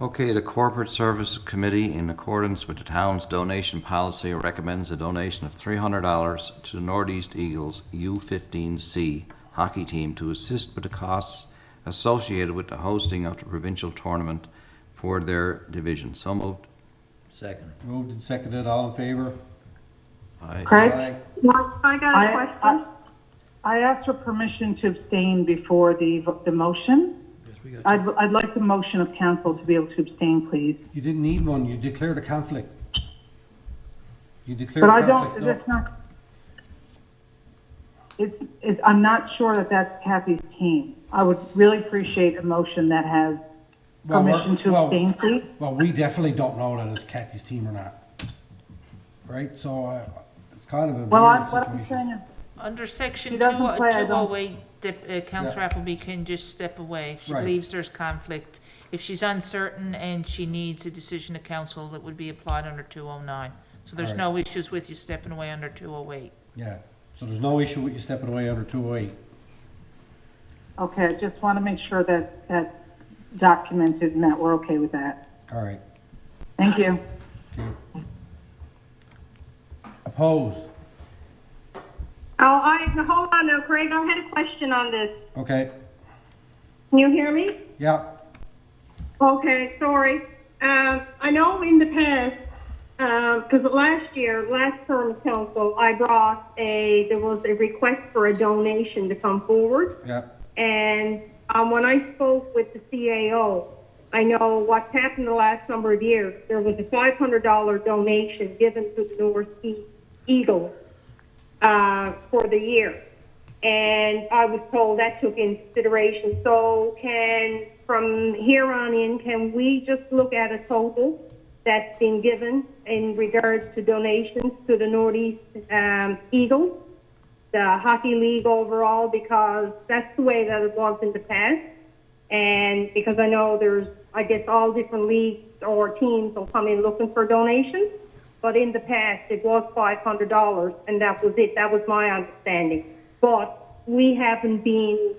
Okay, the Corporate Services Committee, in accordance with the town's donation policy, recommends a donation of $300 to the Northeast Eagles U15C hockey team to assist with the costs associated with the hosting of the provincial tournament for their division. So moved. Second. Moved and seconded. All in favor? Aye. Craig? Aye. I got a question. I asked for permission to abstain before the motion. Yes, we got you. I'd like the motion of council to be able to abstain, please. You didn't need one. You declared a conflict. You declared But a I conflict. don't, that's not, I'm not sure that that's Kathy's team. I would really appreciate a motion that has Well, we're- permission to well- abstain, please. Well, we definitely don't know that it's Kathy's team or not. Right? So it's kind of a Well, weird what I'm situation. saying is, Under section She doesn't play, I don't- 208, Councillor Appleby can just step away if she Right. believes there's conflict. If she's uncertain and she needs a decision of council, that would be applied under 209. So there's All no issues with you stepping away under 208. Yeah. So there's no issue with you stepping away under 208. okay, I just want to make sure that that's documented and that we're okay with that. All right. Thank you. Opposed? Hold on now, Craig, I had a question on this. Okay. Can you hear me? Yeah. Okay, sorry. I know in the past, because last term of council, there was a request for a donation to come forward. Yeah. And when I spoke with the CAO, I know what's happened the last number of years. There was a $500 donation given to the Northeast Eagles for the year. And I was told that took into consideration. So from here on in, can we just look at a total that's been given in regards to donations to the Northeast Eagles, the hockey league overall, because that's the way that it was in the past. And because I know there's, I guess, all different leagues or teams will come in looking for donations. But in the past, it was $500, and that was it. That was my understanding. But we haven't been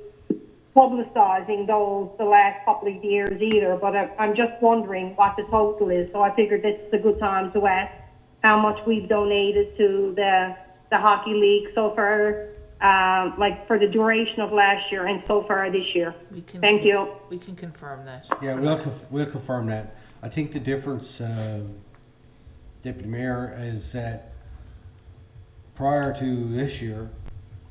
publicizing those the last couple of years either, but I'm just wondering what the total is. So I figured this is a good time to ask how much we've donated to the hockey league so far, like for the duration of last year and so far this year. Thank you. We can confirm that. Yeah, we'll confirm that. I think the difference, Deputy Mayor, is that prior to this year,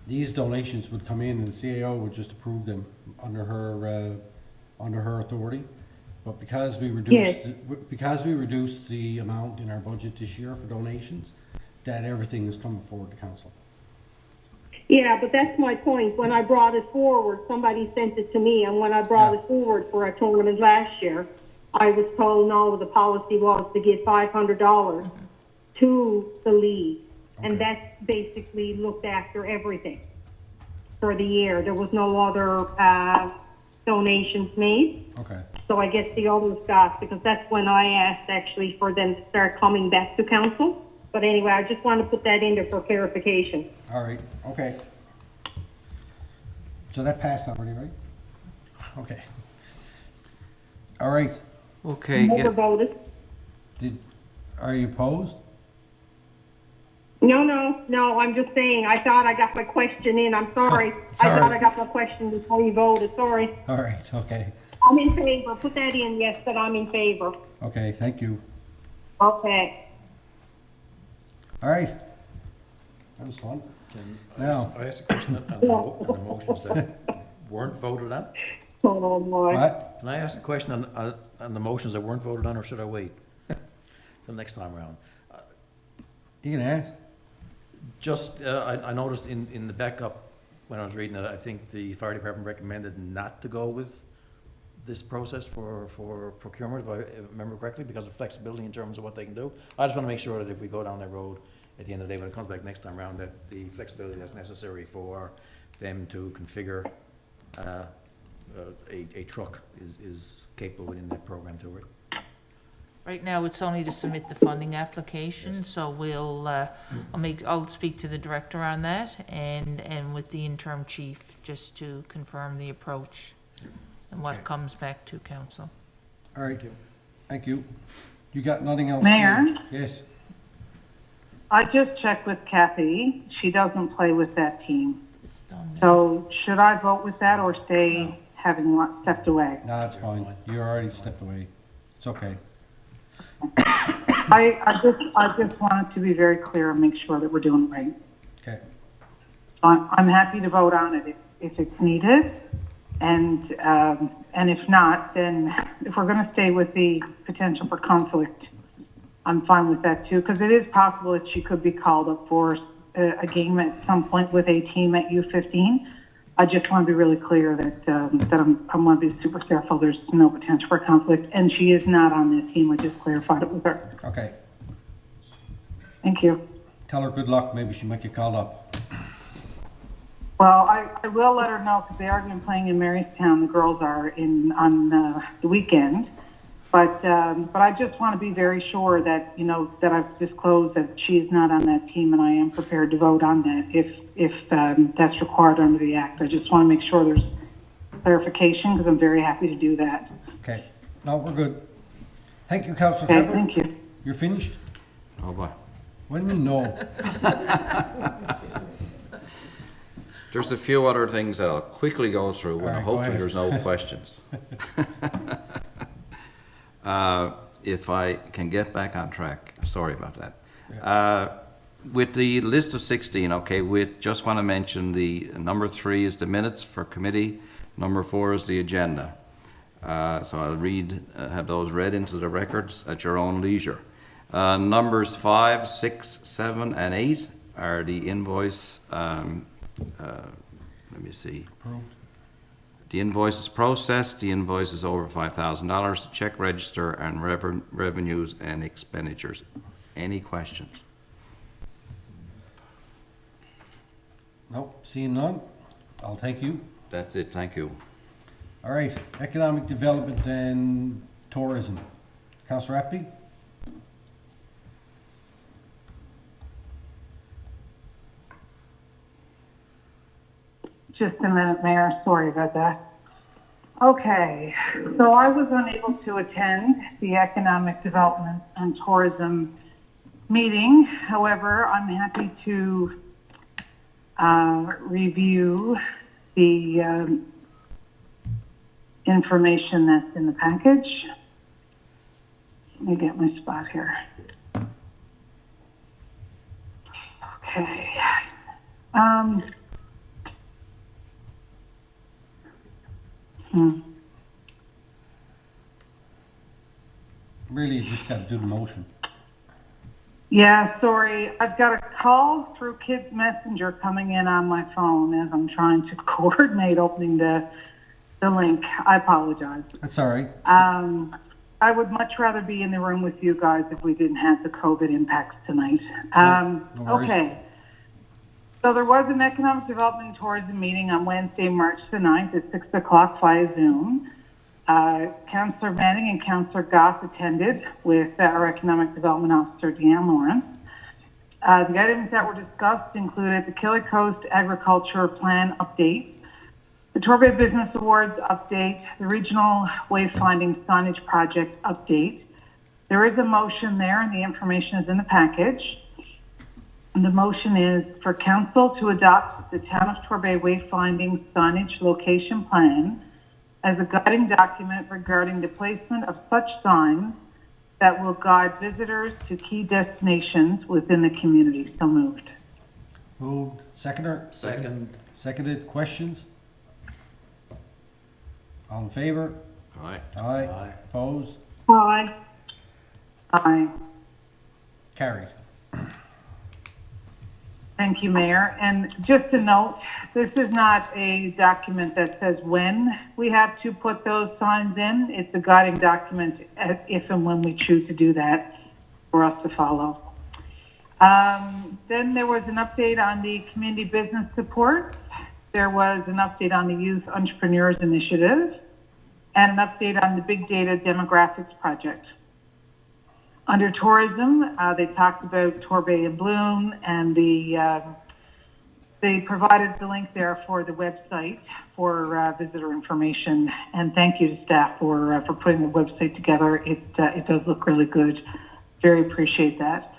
these donations would come in and the CAO would just approve them under her authority. But because we reduced the amount in our budget this year for donations, that everything is coming forward to council. Yeah, but that's my point. When I brought it forward, somebody sent it to me, and when I brought it forward for a tournament last year, I was told no, the policy was to give $500 to the league. Okay. And that basically looked after everything for the year. There was no other donations made. Okay. So I guess the others got, because that's when I asked actually for them to start coming back to council. But anyway, I just want to put that in there for clarification. All right, okay. So that passed already, right? Okay. All right, Okay, Never voted. are you opposed? No, I'm just saying, I thought I got my question in. I'm sorry. Sorry. I thought I got my question before you voted. Sorry. All right, okay. I'm in favor. Put that in, yes, that I'm in favor. Okay, thank you. Okay. All right. That was fun. Now. I asked a question on the motions that weren't voted on. Oh, boy. What? Can I ask a question on the motions that weren't voted on, or should I wait till next time around? You can ask. Just, I noticed in the backup, when I was reading it, I think the fire department recommended not to go with this process for procurement, if I remember correctly, because of flexibility in terms of what they can do. I just want to make sure that if we go down that road, at the end of the day, when it comes back next time around, that the flexibility that's necessary for them to configure a truck is capable within that program to it. Right now, it's only to submit the funding application, so I'll speak to the director on that and with the interim chief, just to confirm the approach and what comes back to council. All right, thank you. You got nothing else? Mayor? Yes. I just checked with Kathy. She doesn't play with that team. It's done now. So should I vote with that or stay having stepped away? No, it's fine. You already stepped away. It's okay. I just wanted to be very clear and make sure that we're doing it right. Okay. I'm happy to vote on it if it's needed. And if not, then if we're going to stay with the potential for conflict, I'm fine with that too, because it is possible that she could be called up for a game at some point with a team at U15. I just want to be really clear that I'm going to be super careful. There's no potential for conflict, and she is not on that team. I just clarified it with her. Okay. Thank you. Tell her good luck. Maybe she might get called up. Well, I will let her know because they are going to be playing in Marystown. The girls are on the weekend. But I just want to be very sure that, that I've disclosed that she is not on that team, and I am prepared to vote on that if that's required under the Act. I just want to make sure there's clarification because I'm very happy to do that. Okay. No, we're good. Thank you, Councillor Okay, Pepper. thank you. You're finished? oh boy. When we know. There's a few other things that I'll quickly go through, and All right, go hopefully ahead. there's no questions. If I can get back on track, sorry about that. With the list of 16, okay, we just want to mention the number 3 is the minutes for committee, number 4 is the agenda. So I'll have those read into the records at your own leisure. Numbers 5, 6, 7, and 8 are the invoice, let me see. Approved. The invoice is processed, the invoice is over $5,000, the check register, and revenues and expenditures. Any questions? Nope, seeing none. I'll thank you. That's it, thank you. All right, economic development and tourism. Councillor Appy? Just a minute, Mayor. Sorry about that. Okay, so I was unable to attend the Economic Development and Tourism meeting. However, I'm happy to review the information that's in the package. Let me get my spot here. Okay. Really, you just gotta do the motion. Yeah, sorry. I've got a call through Kids Messenger coming in on my phone as I'm trying to coordinate opening the link. I apologize. That's all right. I would much rather be in the room with you guys if we didn't have the COVID impacts tonight. No worries. Okay. So there was an Economic Development and Tourism meeting on Wednesday, March the 9th at 6 o'clock via Zoom. Councillor Manning and Councillor Goss attended with our Economic Development Officer, Deanne Lawrence. The items that were discussed included the Killy Coast Agriculture Plan update, the Torbay Business Awards update, the Regional Wayfinding Signage Project update. There is a motion there, and the information is in the package. And the motion is for Council to adopt the Town of Torbay Wayfinding Signage Location Plan as a guiding document regarding the placement of such signs that will guide visitors to key destinations within the community. So moved. Moved. Seconder? Second. Seconded. Questions? All in favor? Aye. Aye. Aye. Opposed? Aye. Aye. Carried. Thank you, Mayor. And just a note, this is not a document that says when we have to put those signs in. It's a guiding document if and when we choose to do that for us to follow. Then there was an update on the community business support. There was an update on the Youth Entrepreneurs Initiative and an update on the Big Data Demographics Project. Under tourism, they talked about Torbay in Bloom, and they provided the link there for the website for visitor information. And thank you to staff for putting the website together. It does look really good. Very appreciate that.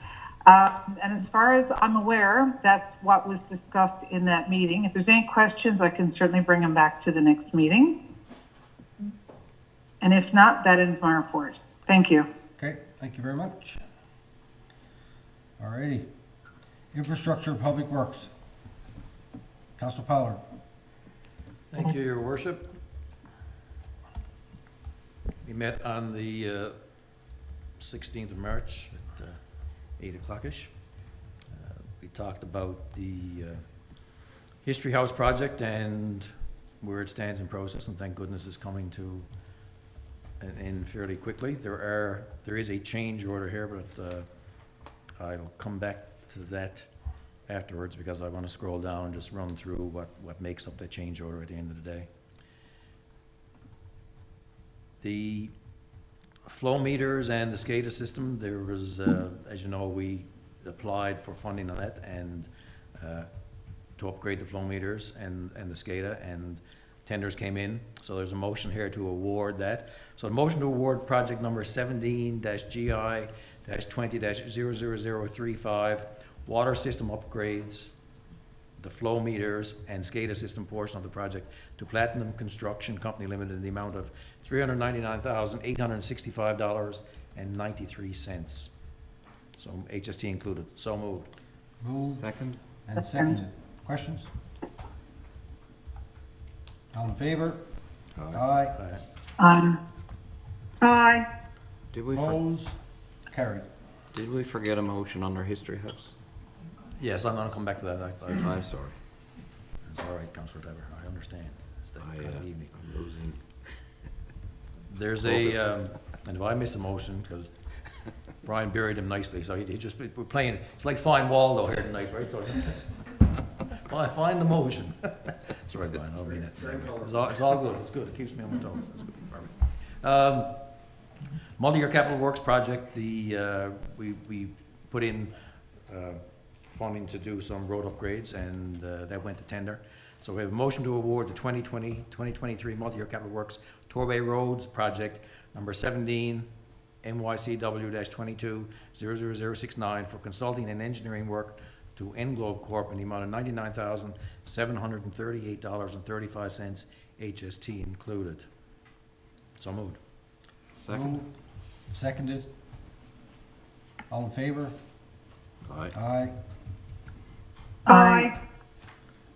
And as far as I'm aware, that's what was discussed in that meeting. If there's any questions, I can certainly bring them back to the next meeting. And if not, that ends my report. Thank you. Okay, thank you very much. All righty. Infrastructure and Public Works. Councilor Pollard. Thank you, Your Worship. We met on the 16th of March at 8 o'clock-ish. We talked about the History House project and where it stands in process, and thank goodness it's coming to an end fairly quickly. There is a change order here, but I'll come back to that afterwards because I want to scroll down and just run through what makes up that change order at the end of the day. The flow meters and the SCADA system, there was, as you know, we applied for funding on that and to upgrade the flow meters and the SCADA, and tenders came in. So there's a motion here to award that. So the motion to award project number 17-GI-20-00035, water system upgrades, the flow meters and SCADA system portion of the project to Platinum Construction Company Limited in the amount of $399,865.93. So HST included. So moved. Moved Second? and seconded. Questions? All in favor? Aye. Aye. Did we, Opposed? Carried. did we forget a motion on our History House? Yes, I'm going to come back to that. I'm sorry. That's all right, Councillor Dever. I understand. It's that kind of evening. I'm losing. There's a, and if I miss a motion, because Brian buried him nicely, so he just, we're playing, it's like Find Waldo here tonight, right? So find the motion. Sorry, Brian, I don't mean it. It's all good, it's good, it keeps me on my toes, that's good, perfect. Multi-year capital works project, we put in funding to do some road upgrades, and that went to tender. So we have a motion to award the 2023 multi-year capital works Torbay Roads project number 17 MYCW-22-00069 for consulting and engineering work to Englobe Corp. in the amount of $99,738.35, HST included. So moved. Second? Moved, seconded. All in favor? Aye. Aye. Aye.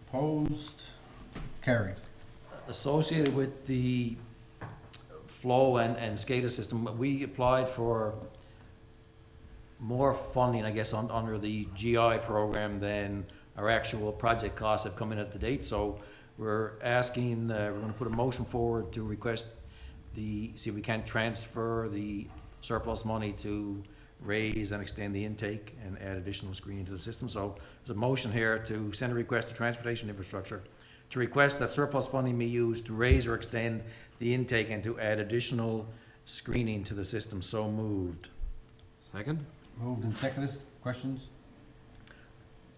Opposed? Carried. Associated with the flow and SCADA system, we applied for more funding, I guess, under the GI program than our actual project costs have come in at the date. So we're asking, we're going to put a motion forward to request see if we can transfer the surplus money to raise and extend the intake and add additional screening to the system. So there's a motion here to send a request to Transportation Infrastructure to request that surplus funding be used to raise or extend the intake and to add additional screening to the system. So moved. Second? Moved and seconded. Questions?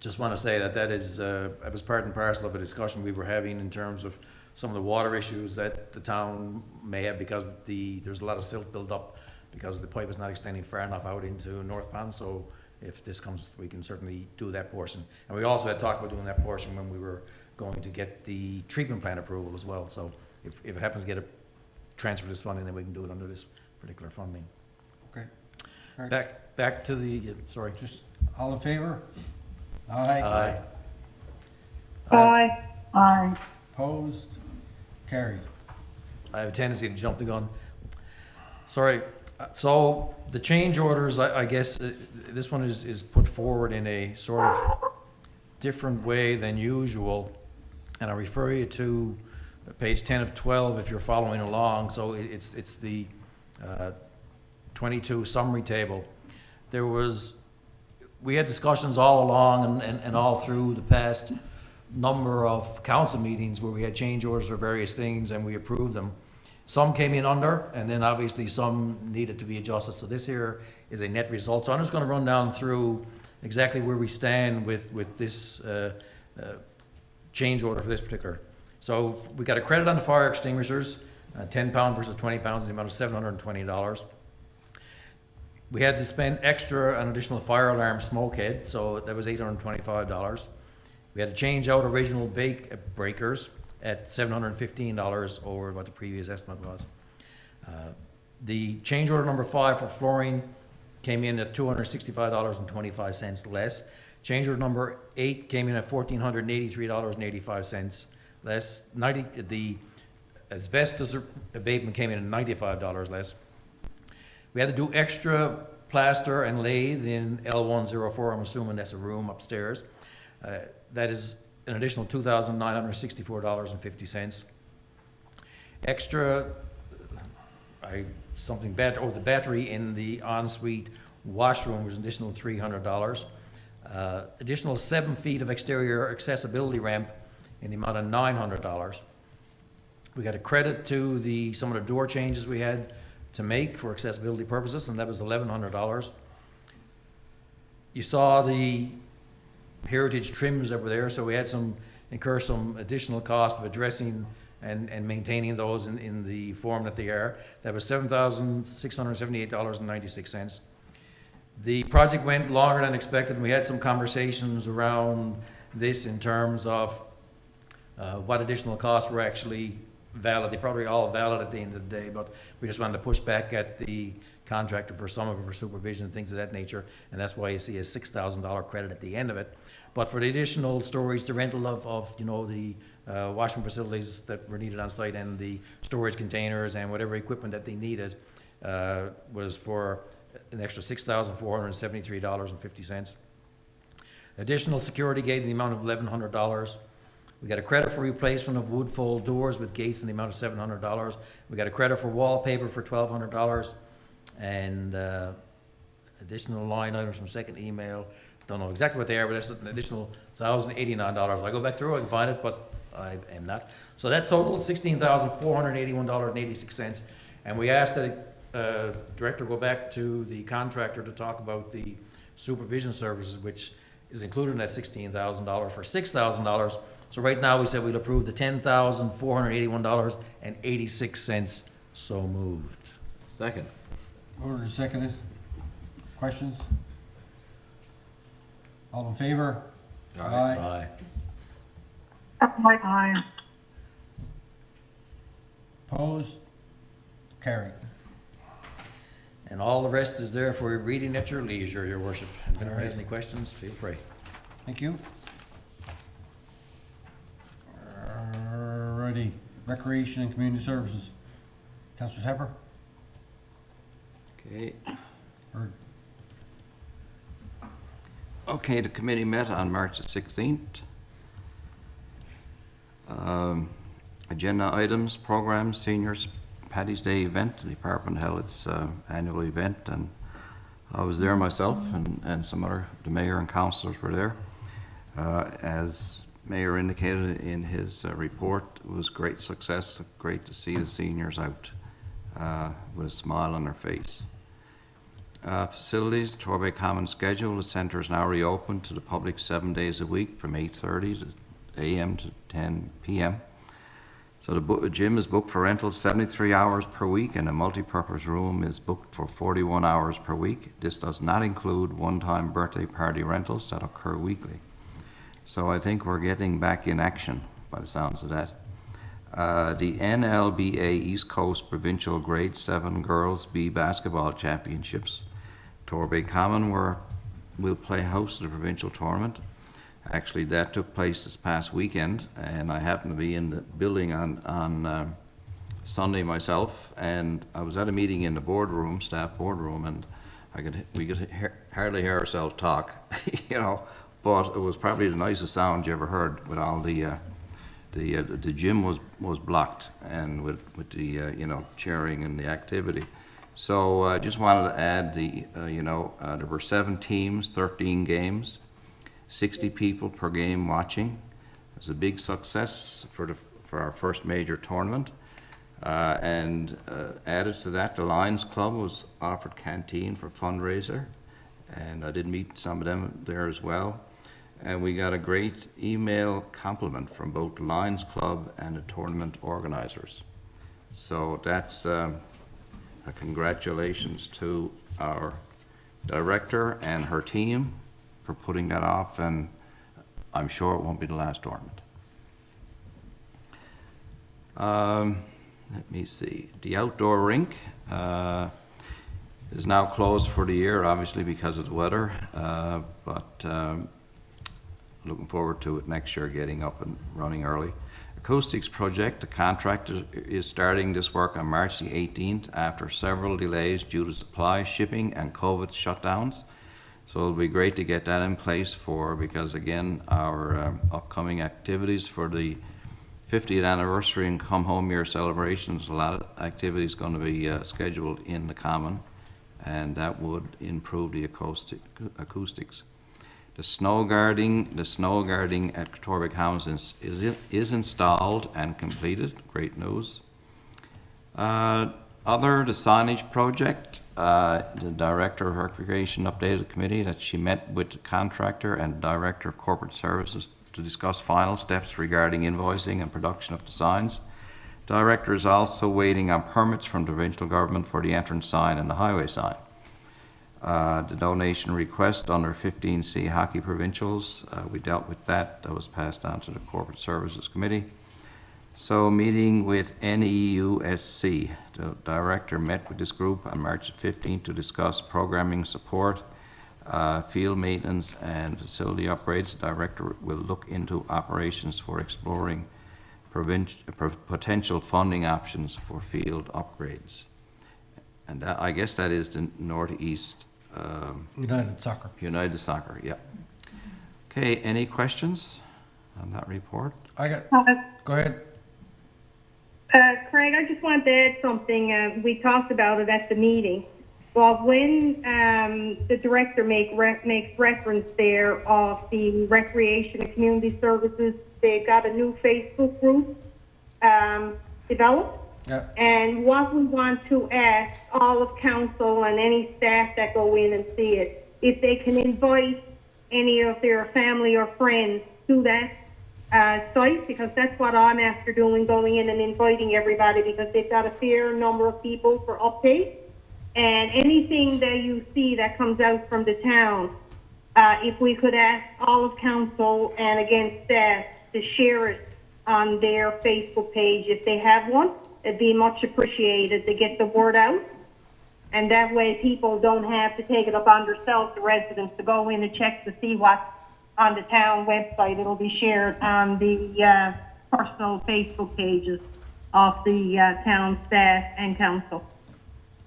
Just want to say that it was part and parcel of a discussion we were having in terms of some of the water issues that the town may have because there's a lot of silt built up because the pipe is not extending far enough out into North Pond. So if this comes, we can certainly do that portion. And we also had talked about doing that portion when we were going to get the treatment plan approval as well. So if it happens to get a transfer this funding, then we can do it under this particular funding. Okay. All right. Back to the, sorry. Just all in favor? Aye. Aye. Aye. Aye. Opposed? Carried. I have a tendency to jump the gun. Sorry. So the change orders, I guess, this one is put forward in a sort of different way than usual. And I refer you to page 10 of 12 if you're following along. So it's the 22 summary table. We had discussions all along and all through the past number of council meetings where we had change orders for various things and we approved them. Some came in under, and then obviously some needed to be adjusted. So this here is a net result. So I'm just going to run down through exactly where we stand with this change order for this particular. So we got a credit on the fire extinguishers, £10 versus £20 in the amount of $720. We had to spend an additional fire alarm smoke head, so that was $825. We had to change out original breakers at $715 over what the previous estimate was. The change order number 5 for flooring came in at $265.25 less. Change order number 8 came in at $1,483.85 less. The asbestos abatement came in at $95 less. We had to do extra plaster and lathe in L104. I'm assuming that's a room upstairs. That is an additional $2,964.50. Extra, the battery in the ensuite washroom was an additional $300. Additional 7 feet of exterior accessibility ramp in the amount of $900. We got a credit to some of the door changes we had to make for accessibility purposes, and that was $1,100. You saw the heritage trims that were there, so we had incur some additional cost of addressing and maintaining those in the form that they are. That was $7,678.96. The project went longer than expected, and we had some conversations around this in terms of what additional costs were actually valid. They probably all valid at the end of the day, but we just wanted to push back at the contractor for some of it for supervision and things of that nature, and that's why you see a $6,000 credit at the end of it. But for the additional storage, the rental of the washing facilities that were needed on site and the storage containers and whatever equipment that they needed was for an extra $6,473.50. Additional security gate in the amount of $1,100. We got a credit for replacement of wood fold doors with gates in the amount of $700. We got a credit for wallpaper for $1,200, and additional line items from second email. Don't know exactly what they are, but that's an additional $1,089. I go back through, I can find it, but I am not. So that totaled $16,481.86. And we asked that director go back to the contractor to talk about the supervision services, which is included in that $16,000 for $6,000. So right now, we said we'd approve the $10,481.86. So moved. Second. Order seconded. Questions? All in favor? Aye. Aye. Opposed? Carried. And all the rest is there for reading at your leisure, your worship. If anyone has any questions, feel free. Thank you. Alrighty, Recreation and Community Services. Councilor Tepper? Okay. Or Okay, the committee met on March the 16th. Agenda items, programs, seniors, Paddy's Day event. The department held its annual event, and I was there myself, and some other, the mayor and councillors were there. As mayor indicated in his report, it was great success, great to see the seniors out with a smile on their face. Facilities, Torbay Common schedule, the centre is now reopened to the public 7 days a week from 8:30 a.m. to 10 p.m. So the gym is booked for rental 73 hours per week, and a multi-purpose room is booked for 41 hours per week. This does not include one-time birthday party rentals that occur weekly. So I think we're getting back in action by the sounds of that. The NLBA East Coast Provincial Grade 7 Girls B Basketball Championships. Torbay Common will play host to the provincial tournament. Actually, that took place this past weekend, and I happened to be in the building on Sunday myself, and I was at a meeting in the boardroom, staff boardroom, and we could hardly hear ourselves talk, you know, but it was probably the nicest sound you ever heard with all the gym was blocked, and with the you know, cheering and the activity. So I just wanted to add there were 7 teams, 13 games, 60 people per game watching. It was a big success for our first major tournament. And added to that, the Lions Club was offered canteen for fundraiser, and I did meet some of them there as well. And we got a great email compliment from both the Lions Club and the tournament organizers. So that's a congratulations to our director and her team for putting that off, and I'm sure it won't be the last tournament. Let me see. The outdoor rink is now closed for the year, obviously because of the weather, but looking forward to it next year, getting up and running early. Acoustics project, the contractor is starting this work on March the 18th after several delays due to supply, shipping, and COVID shutdowns. So it'll be great to get that in place because again, our upcoming activities for the 50th anniversary and come home year celebrations, a lot of activities going to be scheduled in the common, and that would improve the acoustics. The snow guarding at Torbay Common is installed and completed. Great news. The signage project, the Director of Recreation updated the committee that she met with the contractor and Director of Corporate Services to discuss final steps regarding invoicing and production of the signs. Director is also waiting on permits from the provincial government for the entrance sign and the highway sign. The donation request under 15C Hockey Provincials, we dealt with that. That was passed on to the Corporate Services Committee. So meeting with NEUSC, the director met with this group on March 15th to discuss programming support, field maintenance, and facility upgrades. The director will look into operations for exploring potential funding options for field upgrades. And I guess that is the Northeast United Soccer, yeah. Okay, any questions on that report? Go ahead. Craig, I just wanted to add something. We talked about it at the meeting. Well, when the director makes reference there of the Recreation and Community Services, they've got a new Facebook group developed. Yeah. And what we want to ask all of council and any staff that go in and see it, if they can invite any of their family or friends to that site, because that's what I'm after doing, going in and inviting everybody, because they've got a fair number of people for updates. And anything that you see that comes out from the town, if we could ask all of council and again staff to share it on their Facebook page if they have one, it'd be much appreciated to get the word out. And that way people don't have to take it up on themselves, the residents, to go in and check to see what's on the town website. It'll be shared on the personal Facebook pages of the town staff and council.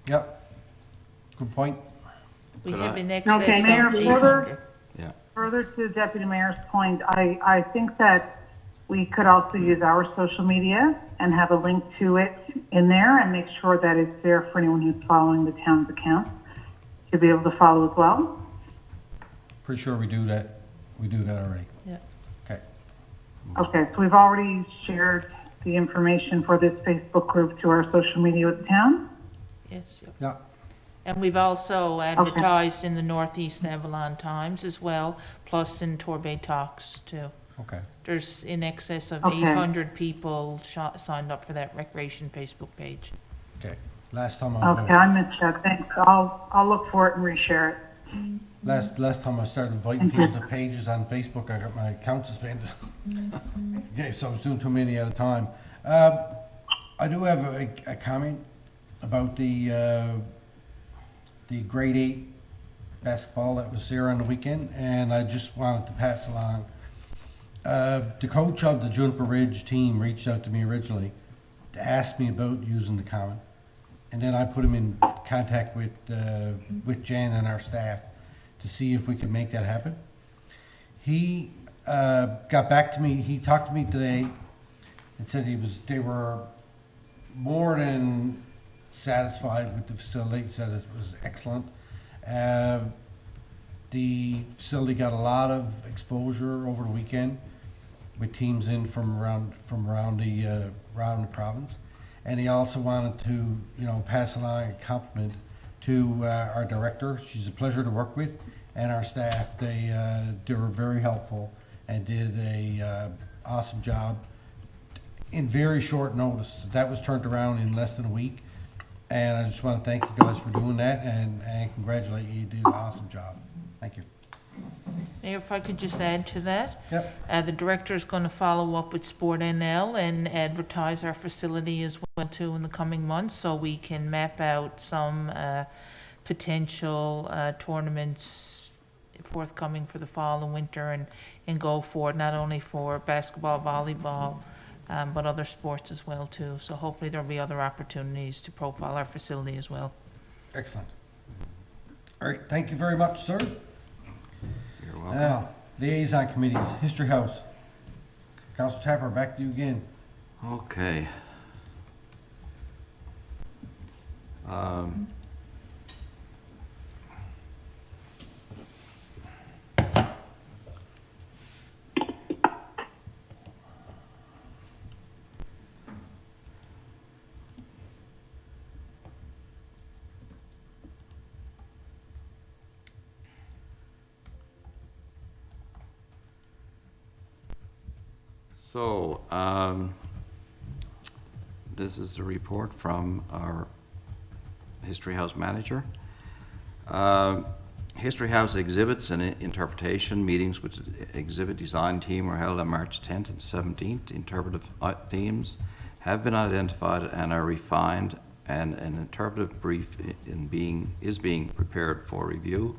Yep. Good point. We Could have I- in excess Okay, of Mayor, 800. Yeah. Further to Deputy Mayor's point, I think that we could also use our social media and have a link to it in there and make sure that it's there for anyone who's following the town's account to be able to follow as well. Pretty sure we do that. We do that already. Yeah. Okay. Okay, so we've already shared the information for this Facebook group to our social media with the town. Yes, yeah. Yeah. And we've also advertised in the Northeast Avalon Times as well, plus in Torbay Talks too. Okay. There's in excess of Okay. 800 people signed up for that recreation Facebook page. Okay. Last time I Okay, voted. I missed that. Thanks. I'll look for it and reshare it. Last time I started inviting people to pages on Facebook, I got my account suspended. Okay, so I was doing too many at a time. I do have a comment about the grade 8 basketball that was there on the weekend, and I just wanted to pass along. The coach of the Juniper Ridge team reached out to me originally to ask me about using the common, and then I put him in contact with Jen and our staff to see if we could make that happen. He got back to me. He talked to me today and said they were more than satisfied with the facility. He said it was excellent. The facility got a lot of exposure over the weekend with teams in from around the province, and he also wanted to pass along a compliment to our director. She's a pleasure to work with, and our staff. They were very helpful and did a awesome job in very short notice. That was turned around in less than a week, and I just want to thank you guys for doing that and congratulate you. You did an awesome job. Thank you. Mayor, if I could just add to that. Yep. The director is going to follow up with Sport NL and advertise our facility as well too in the coming months, so we can map out some potential tournaments forthcoming for the fall and winter, and go forward not only for basketball, volleyball, but other sports as well too. So hopefully there'll be other opportunities to profile our facility as well. Excellent. All right. Thank you very much, sir. You're welcome. Now, liaison committees, History House. Councilor Tapper, back to you again. Okay. So, this is the report from our History House manager. History House exhibits and interpretation meetings with the exhibit design team were held on March 10th and 17th. Interpretive themes have been identified and are refined, and an interpretive brief is being prepared for review.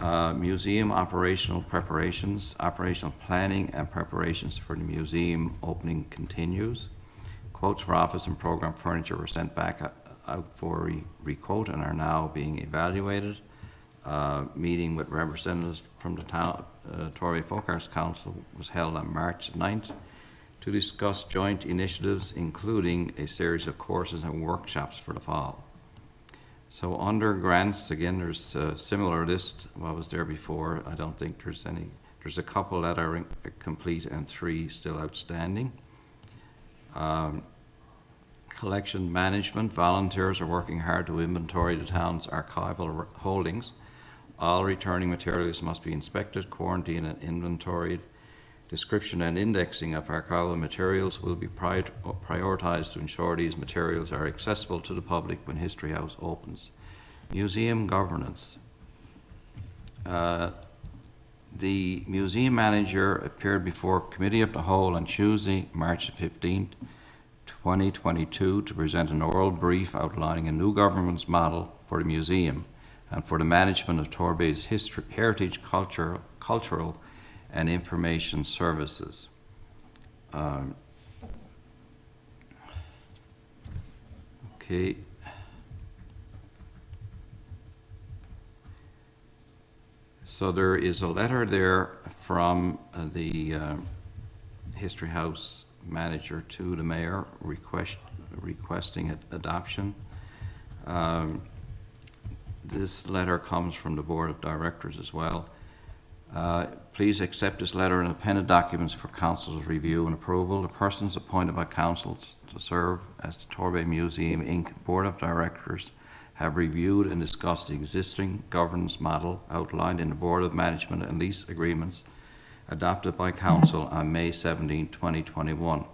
Museum operational preparations, operational planning and preparations for the museum opening continues. Quotes for office and program furniture were sent back out for requote and are now being evaluated. Meeting with representatives from the town, Torbay Folk Arts Council was held on March 9th to discuss joint initiatives, including a series of courses and workshops for the fall. So under grants, again, there's a similar list what was there before. I don't think there's any. There's a couple that are complete and 3 still outstanding. Collection management, volunteers are working hard to inventory the town's archival holdings. All returning materials must be inspected, quarantined, and inventoried. Description and indexing of archival materials will be prioritized to ensure these materials are accessible to the public when History House opens. Museum governance. The museum manager appeared before Committee of the Whole on Tuesday, March 15th, 2022, to present an oral brief outlining a new governance model for the museum and for the management of Torbay's heritage, cultural and information services. Okay. So there is a letter there from the History House manager to the mayor requesting adoption. This letter comes from the board of directors as well. Please accept this letter and appended documents for council's review and approval. The persons appointed by council to serve as the Torbay Museum Inc. Board of Directors have reviewed and discussed the existing governance model outlined in the Board of Management and Lease Agreements adopted by Council on May 17, 2021.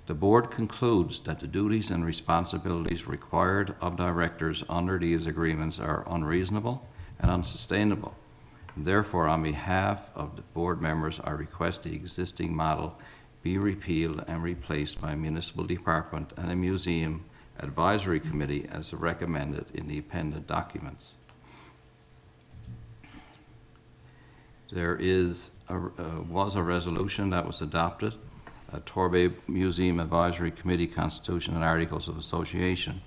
The Board concludes that the duties and responsibilities required of directors under these agreements are unreasonable and unsustainable. Therefore, on behalf of the Board members, I request the existing model be repealed and replaced by a municipal department and a museum advisory committee as recommended in the appended documents. There was a resolution that was adopted, a Torbay Museum Advisory Committee Constitution and Articles of Association.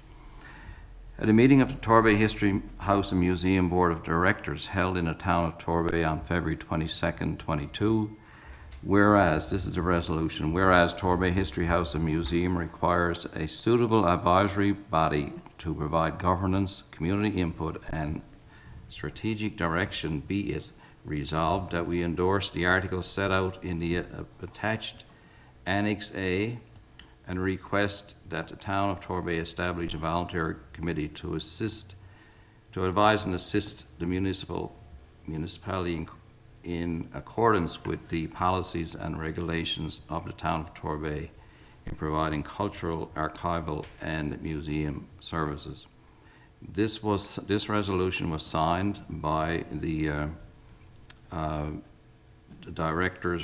At a meeting of the Torbay History House and Museum Board of Directors held in the town of Torbay on February 22nd, 22, whereas, this is the resolution, whereas Torbay History House and Museum requires a suitable advisory body to provide governance, community input, and strategic direction, be it resolved that we endorse the articles set out in the attached Annex A and request that the town of Torbay establish a voluntary committee to advise and assist the municipality in accordance with the policies and regulations of the town of Torbay in providing cultural, archival, and museum services. This resolution was signed by the directors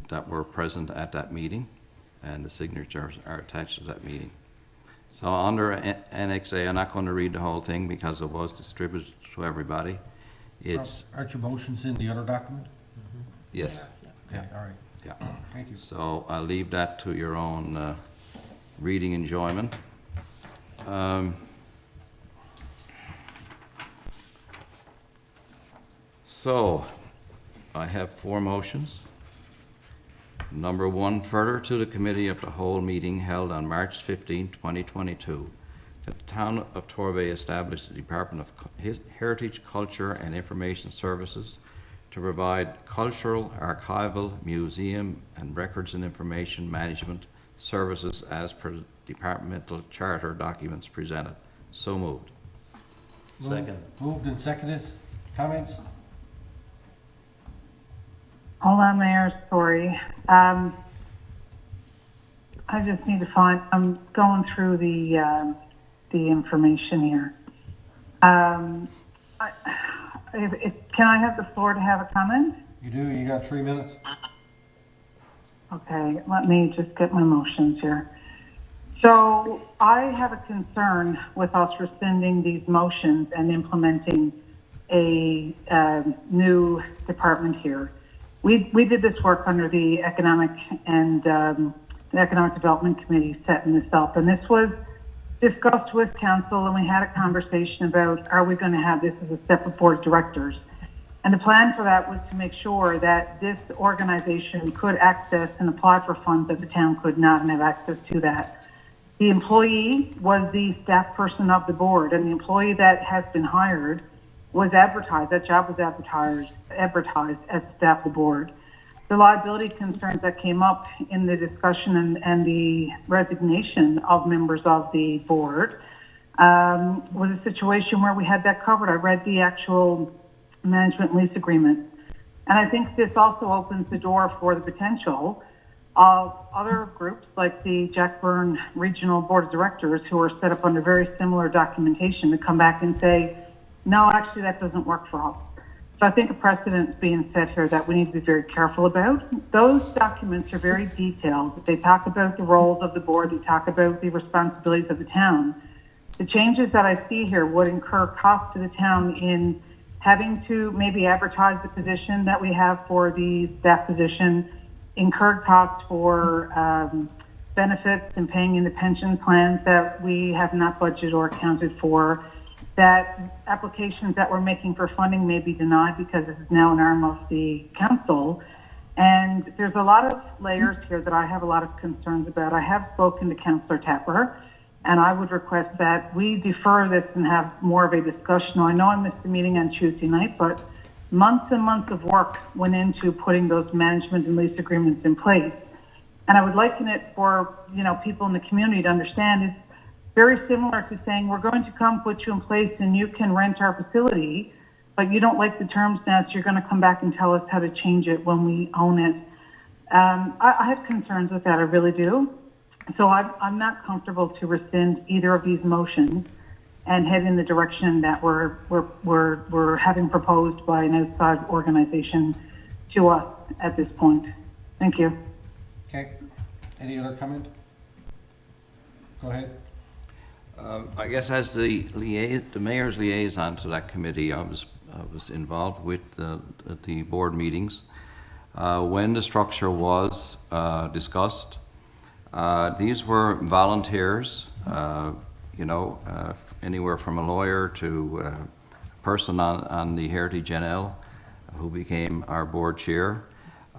that were present at that meeting, and the signatures are attached to that meeting. So under Annex A, I'm not going to read the whole thing because it was distributed to everybody. Aren't your motions in the other document? Yes. Okay, all right. Yeah. Thank you. So I'll leave that to your own reading enjoyment. So I have 4 motions. Number 1, further to the Committee of the Whole meeting held on March 15, 2022, that the town of Torbay established the Department of Heritage, Culture, and Information Services to provide cultural, archival, museum, and records and information management services as per departmental charter documents presented. So moved. Second. Moved and seconded. Comments? Hold on, Mayor, sorry. I just need to find, I'm going through the information here. Can I have the floor to have a comment? You do, you got 3 minutes. Okay, let me just get my motions here. So I have a concern with us rescinding these motions and implementing a new department here. We did this work under the Economic and the Economic Development Committee setting this up, and this was discussed with council, and we had a conversation about, are we going to have this as a separate board of directors? And the plan for that was to make sure that this organization could access and apply for funds that the town could not and have access to that. The employee was the staff person of the board, and the employee that has been hired was advertised, that job was advertised as staff of the board. The liability concerns that came up in the discussion and the resignation of members of the board was a situation where we had that covered. I read the actual management lease agreement. And I think this also opens the door for the potential of other groups like the Jackburn Regional Board of Directors, who are set up under very similar documentation, to come back and say, no, actually that doesn't work for us. So I think a precedent is being set here that we need to be very careful about. Those documents are very detailed. They talk about the roles of the board. They talk about the responsibilities of the town. The changes that I see here would incur costs to the town in having to maybe advertise the position that we have for the staff position, incurred costs for benefits and paying in the pension plans that we have not budgeted or accounted for, that applications that we're making for funding may be denied because this is now an arm of the council. And there's a lot of layers here that I have a lot of concerns about. I have spoken to Councillor Tapper, and I would request that we defer this and have more of a discussion. I know I missed the meeting on Tuesday night, but months and months of work went into putting those management and lease agreements in place. And I would liken it for, people in the community to understand it's very similar to saying, we're going to come put you in place and you can rent our facility, but you don't like the terms now, so you're going to come back and tell us how to change it when we own it. I have concerns with that, I really do. So I'm not comfortable to rescind either of these motions and head in the direction that we're having proposed by an outside organization to us at this point. Thank you. Okay. Any other comment? Go ahead. I guess as the mayor's liaison to that committee, I was involved with the board meetings. When the structure was discussed, these were volunteers, anywhere from a lawyer to a person on the Heritage NL who became our board chair,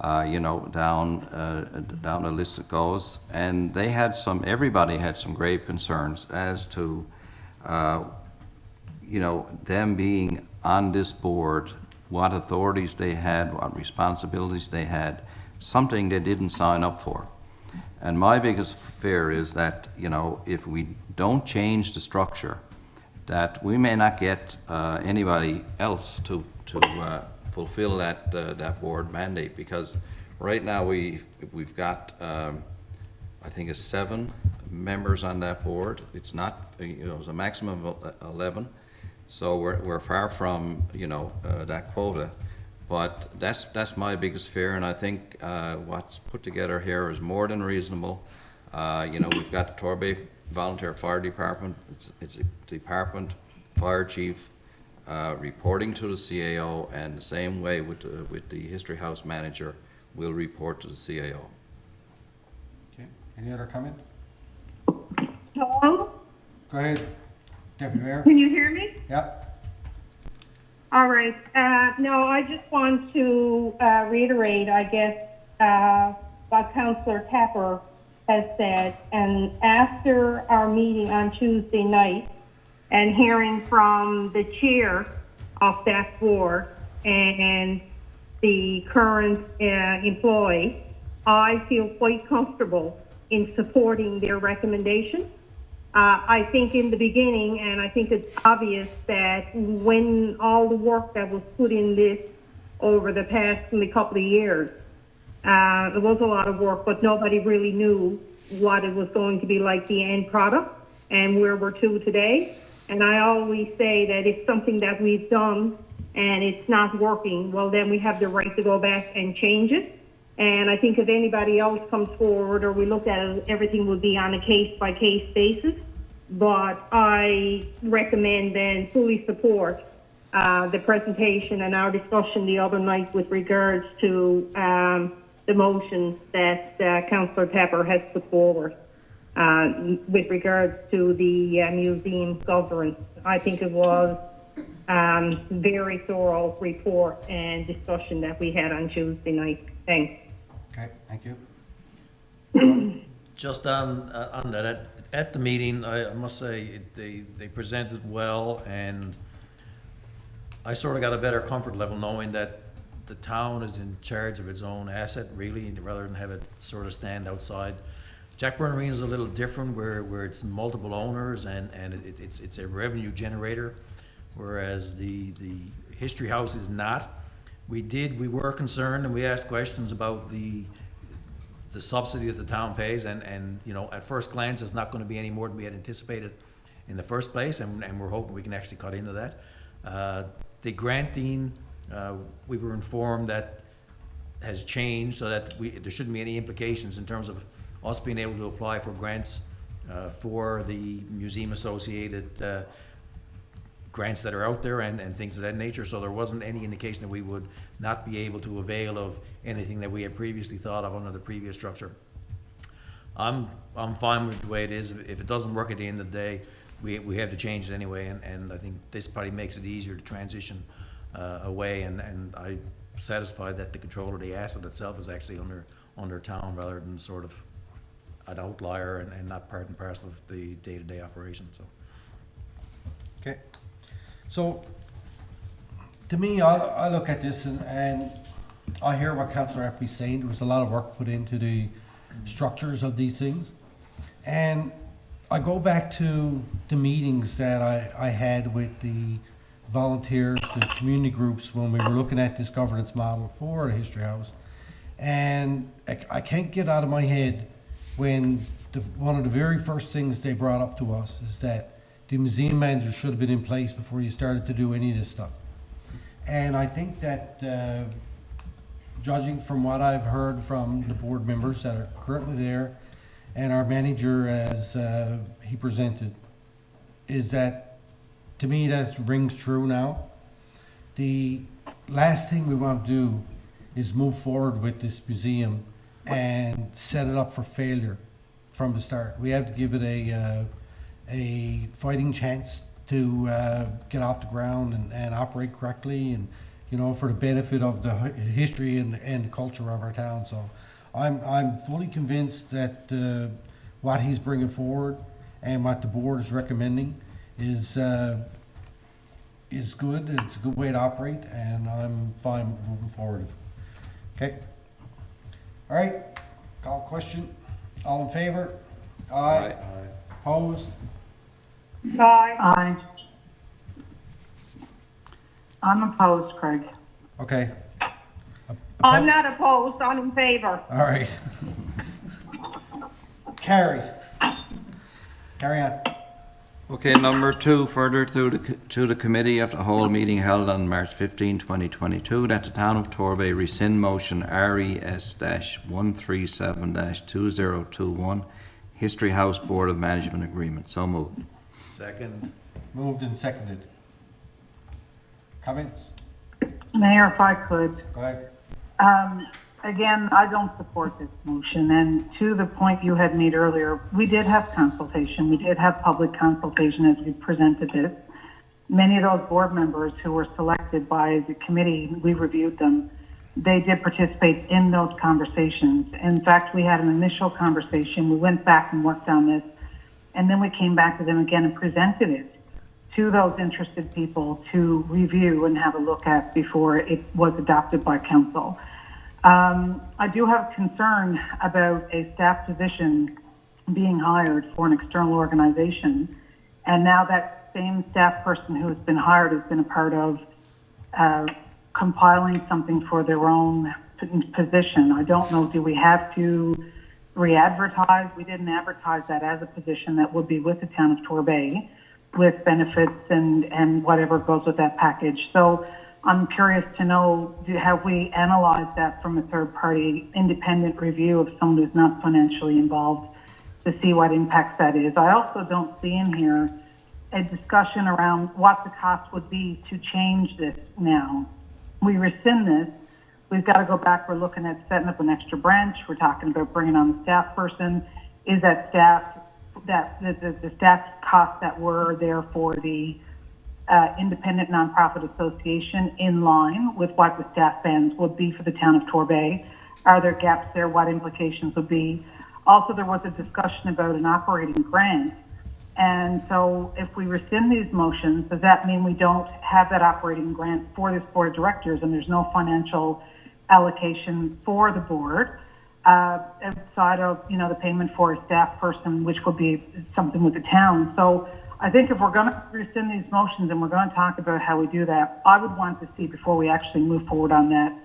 down the list it goes. And everybody had some grave concerns as to, them being on this board, what authorities they had, what responsibilities they had, something they didn't sign up for. And my biggest fear is that, if we don't change the structure, that we may not get anybody else to fulfill that board mandate, because right now we've got I think it's 7 members on that board. It's not, it's a maximum of 11, so we're far from that quota. But that's my biggest fear, and I think what's put together here is more than reasonable. We've got the Torbay Volunteer Fire Department. It's a department, fire chief, reporting to the CAO, and the same way with the History House manager will report to the CAO. Okay. Any other comment? Hello? Go ahead, Deputy Mayor. Can you hear me? Yeah. All right. No, I just want to reiterate, I guess, what Councillor Tapper has said. And after our meeting on Tuesday night and hearing from the chair of that board and the current employee, I feel quite comfortable in supporting their recommendation. I think in the beginning, and I think it's obvious that when all the work that was put in this over the past couple of years, there was a lot of work, but nobody really knew what it was going to be like, the end product, and where we're to today. And I always say that it's something that we've done and it's not working, well, then we have the right to go back and change it. And I think if anybody else comes forward or we look at it, everything would be on a case-by-case basis. But I recommend and fully support the presentation and our discussion the other night with regards to the motion that Councillor Tapper has put forward with regards to the museum governance. I think it was very thorough report and discussion that we had on Tuesday night. Thanks. Okay, thank you. Just on that, at the meeting, I must say, they presented well, and I sort of got a better comfort level knowing that the town is in charge of its own asset, really, rather than have it sort of stand outside. Jackburn Arena is a little different, where it's multiple owners and it's a revenue generator, whereas the History House is not. We were concerned and we asked questions about the subsidy that the town pays, and, you know, at first glance, it's not gonna be any more than we had anticipated in the first place, and we're hoping we can actually cut into that. The granting, we were informed that has changed, so that there shouldn't be any implications in terms of us being able to apply for grants for the museum-associated grants that are out there and things of that nature. So there wasn't any indication that we would not be able to avail of anything that we had previously thought of under the previous structure. I'm fine with the way it is. If it doesn't work at the end of the day, we have to change it anyway, and I think this probably makes it easier to transition away, and I'm satisfied that the control of the asset itself is actually under town rather than sort of an outlier and not part and parcel of the day-to-day operation, so. Okay. So, to me, I look at this and I hear what Councillor Appley's saying. There was a lot of work put into the structures of these things. And I go back to the meetings that I had with the volunteers, the community groups, when we were looking at this governance model for the History House. And I can't get out of my head when one of the very first things they brought up to us is that the museum manager should have been in place before you started to do any of this stuff. And I think that, judging from what I've heard from the board members that are currently there and our manager as he presented, is that, to me, that rings true now. The last thing we want to do is move forward with this museum and set it up for failure from the start. We have to give it a fighting chance to get off the ground and operate correctly, and, you know, for the benefit of the history and the culture of our town. So I'm fully convinced that what he's bringing forward and what the board is recommending is good. It's a good way to operate, and I'm fine moving forward. Okay. All right. Call question. All in favor? Aye. Opposed? Aye. I'm opposed, Craig. Okay. I'm not opposed, I'm in favor. All right. Carried. Carry on. Okay, number 2, further to the committee of the whole meeting held on March 15, 2022, that the town of Torbay rescind motion RES-137-2021, History House Board of Management Agreement. So moved. Second. Moved and seconded. Comments? Mayor, if I could, Go ahead. again, I don't support this motion, and to the point you had made earlier, we did have consultation. We did have public consultation as we presented this. Many of those board members who were selected by the committee, we reviewed them. They did participate in those conversations. In fact, we had an initial conversation. We went back and worked on this, and then we came back to them again and presented it to those interested people to review and have a look at before it was adopted by council. I do have concern about a staff position being hired for an external organization, and now that same staff person who has been hired has been a part of compiling something for their own position. I don't know, do we have to re-advertise? We didn't advertise that as a position that would be with the town of Torbay, with benefits and whatever goes with that package. So I'm curious to know, have we analyzed that from a third-party independent review of someone who's not financially involved to see what impacts that is? I also don't see in here a discussion around what the cost would be to change this now. We rescind this. We've got to go back. We're looking at setting up an extra branch. We're talking about bringing on a staff person. Is that staff, the staff costs that were there for the independent nonprofit association in line with what the staff bands would be for the town of Torbay? Are there gaps there? What implications would be? Also, there was a discussion about an operating grant. And so if we rescind these motions, does that mean we don't have that operating grant for this board of directors and there's no financial allocation for the board outside of, the payment for a staff person, which would be something with the town? So I think if we're going to rescind these motions and we're going to talk about how we do that, I would want to see before we actually move forward on that,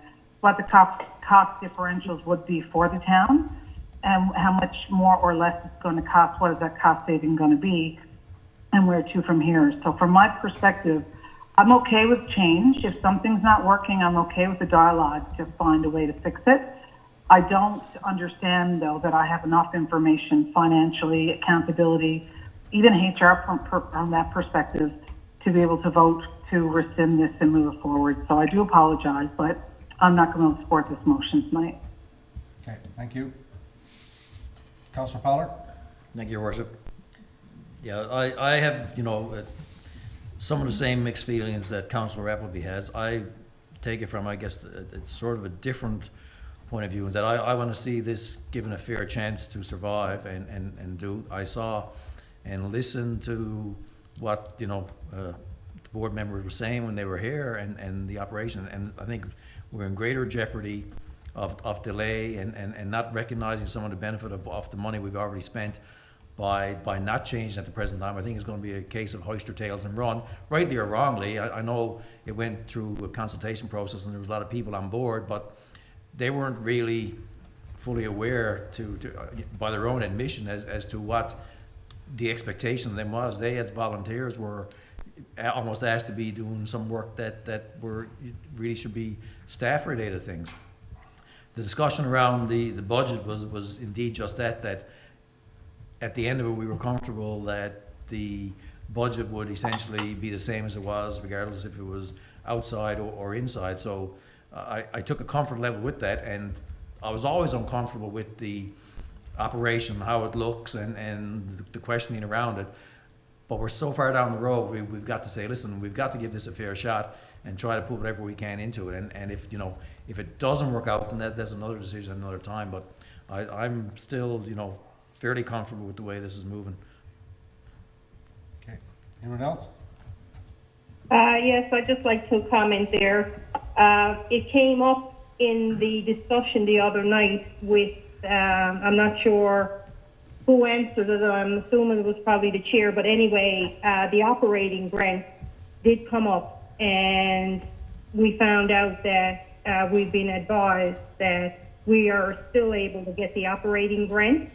what the cost differentials would be for the town and how much more or less it's going to cost. What is that cost saving going to be and where to from here? So from my perspective, I'm okay with change. If something's not working, I'm okay with the dialogue to find a way to fix it. I don't understand, though, that I have enough information financially, accountability, even HR from that perspective, to be able to vote to rescind this and move it forward. So I do apologize, but I'm not going to support this motion tonight. Okay, thank you. Councillor Pollard? Thank you, Your Worship. Yeah, I have, some of the same mixed feelings that Councillor Appleby has. I take it from, I guess, it's sort of a different point of view, that I want to see this given a fair chance to survive and do. I saw and listened to what, the board members were saying when they were here and the operation, and I think we're in greater jeopardy of delay and not recognizing some of the benefit of the money we've already spent by not changing at the present time. I think it's going to be a case of hoist your tails and run, rightly or wrongly. I know it went through a consultation process and there was a lot of people on board, but they weren't really fully aware by their own admission as to what the expectation of them was. They, as volunteers, were almost asked to be doing some work that really should be staff-related things. The discussion around the budget was indeed just that at the end of it, we were comfortable that the budget would essentially be the same as it was, regardless if it was outside or inside. So I took a comfort level with that, and I was always uncomfortable with the operation, how it looks, and the questioning around it. But we're so far down the road, we've got to say, listen, we've got to give this a fair shot and try to put whatever we can into it. And if it doesn't work out, then that's another decision another time. But I'm still, fairly comfortable with the way this is moving. Okay. Anyone else? Yes, I'd just like to comment there. It came up in the discussion the other night with, I'm not sure who answered it, I'm assuming it was probably the chair, but anyway, the operating grant did come up, and we found out that we've been advised that we are still able to get the operating grant,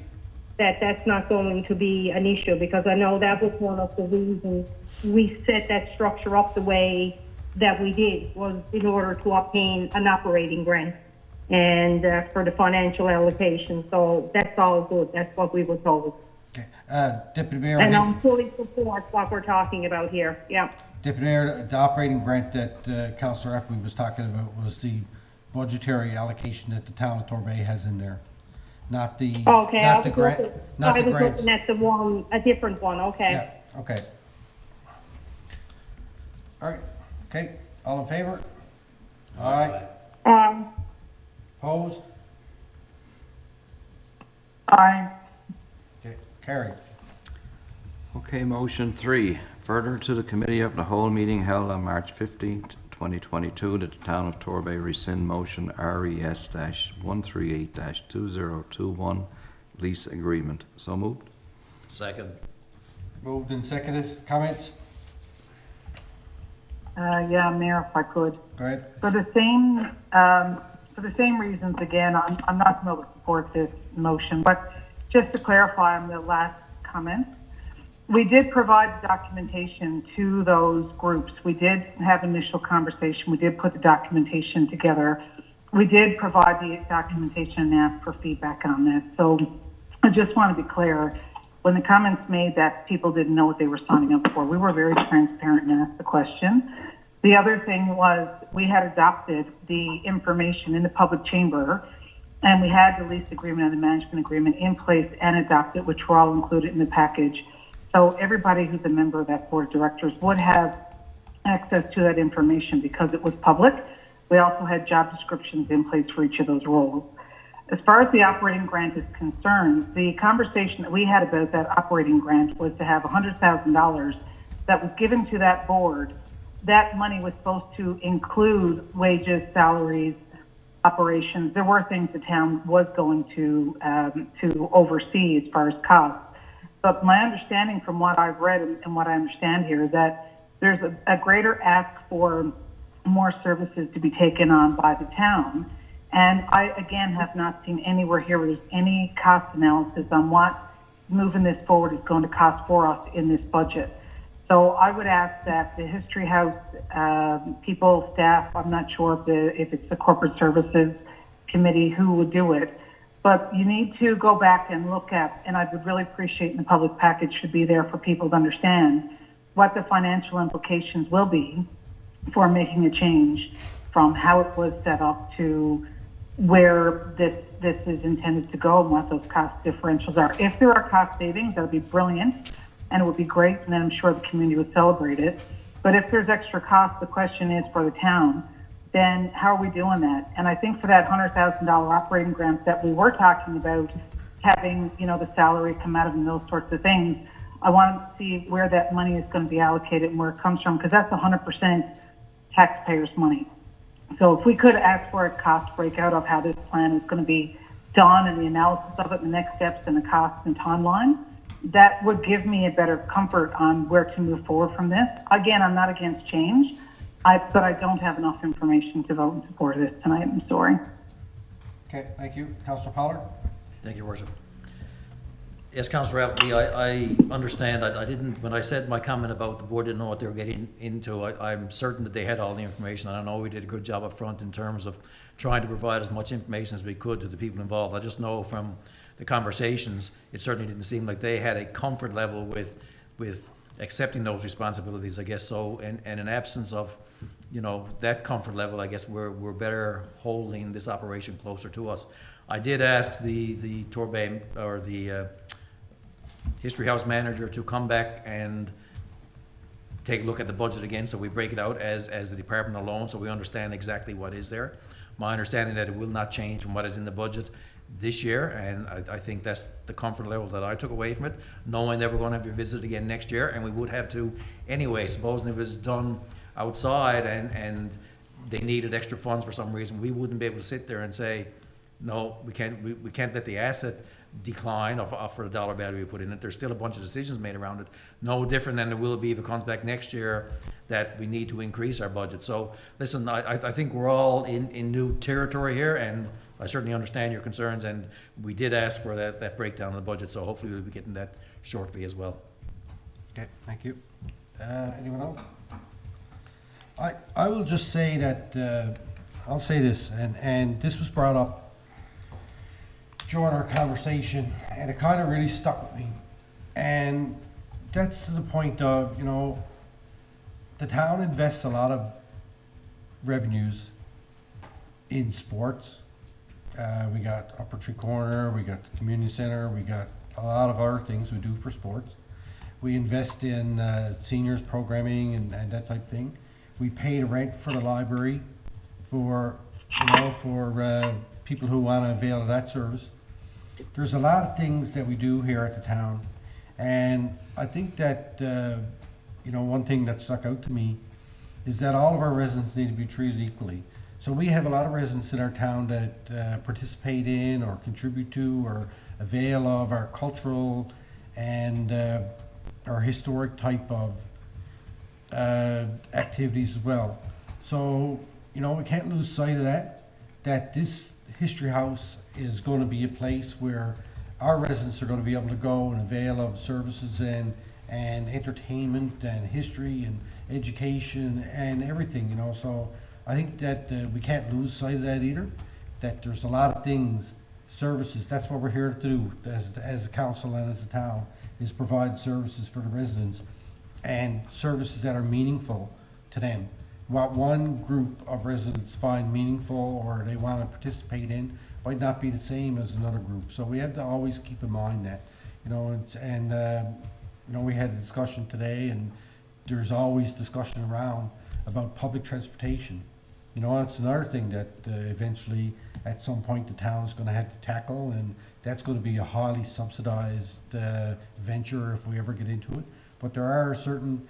that's not going to be an issue, because I know that was one of the reasons we set that structure up the way that we did, was in order to obtain an operating grant and for the financial allocation. So that's all good. That's what we were told. Okay. Deputy Mayor. And I'm fully support what we're talking about here. Yeah. Deputy Mayor, the operating grant that Councillor Appleby was talking about was the budgetary allocation that the town of Torbay has in there. Not the, okay, not the grant, not the I was grants. looking at the one, a different one. Okay. Yeah, okay. All right, okay, all in favor? Aye. Opposed? Aye. Okay, carried. Okay, motion 3, further to the Committee of the Whole meeting held on March 15th, 2022, that the Town of Torbay rescind motion RES-138-2021 lease agreement. So moved. Second. Moved and seconded, comments? Yeah, Mayor, if I could. Go ahead. For the same reasons, again, I'm not going to support this motion, but just to clarify on the last comment, we did provide the documentation to those groups. We did have initial conversation. We did put the documentation together. We did provide the documentation and ask for feedback on this. So I just want to be clear, when the comments made that people didn't know what they were signing up for, we were very transparent and asked the question. The other thing was we had adopted the information in the public chamber, and we had the lease agreement and the management agreement in place and adopted, which were all included in the package. So everybody who's a member of that board of directors would have access to that information because it was public. We also had job descriptions in place for each of those roles. As far as the operating grant is concerned, the conversation that we had about that operating grant was to have $100,000 that was given to that board. That money was supposed to include wages, salaries, operations. There were things the town was going to oversee as far as costs. But my understanding from what I've read and what I understand here is that there's a greater ask for more services to be taken on by the town. And I, again, have not seen anywhere here where there's any cost analysis on what moving this forward is going to cost for us in this budget. So I would ask that the History House people, staff, I'm not sure if it's the Corporate Services Committee who would do it, but you need to go back and look at, and I would really appreciate, and the public package should be there for people to understand what the financial implications will be for making a change from how it was set up to where this is intended to go and what those cost differentials are. If there are cost savings, that would be brilliant, and it would be great, and then I'm sure the community would celebrate it. But if there's extra cost, the question is for the town, then how are we doing that? And I think for that $100,000 operating grant that we were talking about, having, you know, the salary come out of and those sorts of things, I want to see where that money is going to be allocated and where it comes from, because that's 100% taxpayers' money. So if we could ask for a cost breakout of how this plan is going to be done and the analysis of it, and the next steps and the cost and timeline, that would give me a better comfort on where to move forward from this. Again, I'm not against change, but I don't have enough information to vote in support of this tonight. I'm sorry. Okay, thank you. Councillor Pollard? Thank you, Worship. Yes, Councillor Appleby, I understand. I didn't, when I said my comment about the board didn't know what they were getting into, I'm certain that they had all the information. I know we did a good job up front in terms of trying to provide as much information as we could to the people involved. I just know from the conversations, it certainly didn't seem like they had a comfort level with accepting those responsibilities, I guess. So, and in absence of, you know, that comfort level, I guess we're better holding this operation closer to us. I did ask the Torbay, or the History House manager, to come back and take a look at the budget again, so we break it out as the department alone, so we understand exactly what is there. My understanding that it will not change from what is in the budget this year, and I think that's the comfort level that I took away from it, knowing that we're going to have to visit again next year, and we would have to anyway. Supposing it was done outside and they needed extra funds for some reason, we wouldn't be able to sit there and say, no, we can't let the asset decline for the dollar value we put in it. There's still a bunch of decisions made around it, no different than there will be if it comes back next year that we need to increase our budget. So listen, I think we're all in new territory here, and I certainly understand your concerns, and we did ask for that breakdown of the budget, so hopefully we'll be getting that shortly as well. Okay, thank you. Anyone else? I will just say that, I'll say this, and this was brought up during our conversation, and it kind of really stuck with me. And that's to the point of, you know, the town invests a lot of revenues in sports. We got Upper Tree Corner, we got the community center, we got a lot of other things we do for sports. We invest in seniors programming and that type of thing. We pay the rent for the library for, you know, for people who want to avail of that service. There's a lot of things that we do here at the town, and I think that, you know, one thing that stuck out to me is that all of our residents need to be treated equally. So we have a lot of residents in our town that participate in or contribute to or avail of our cultural and our historic type of activities as well. So, you know, we can't lose sight of that this History House is going to be a place where our residents are going to be able to go and avail of services and entertainment and history and education and everything, you know. So I think that we can't lose sight of that either, that there's a lot of things, services, that's what we're here to do as a council and as a town, is provide services for the residents and services that are meaningful to them. What one group of residents find meaningful or they want to participate in might not be the same as another group. So we have to always keep in mind that, you know, you know, we had a discussion today, and there's always discussion around about public transportation. You know, it's another thing that eventually at some point the town is going to have to tackle, and that's going to be a highly subsidized venture if we ever get into it. But there are a certain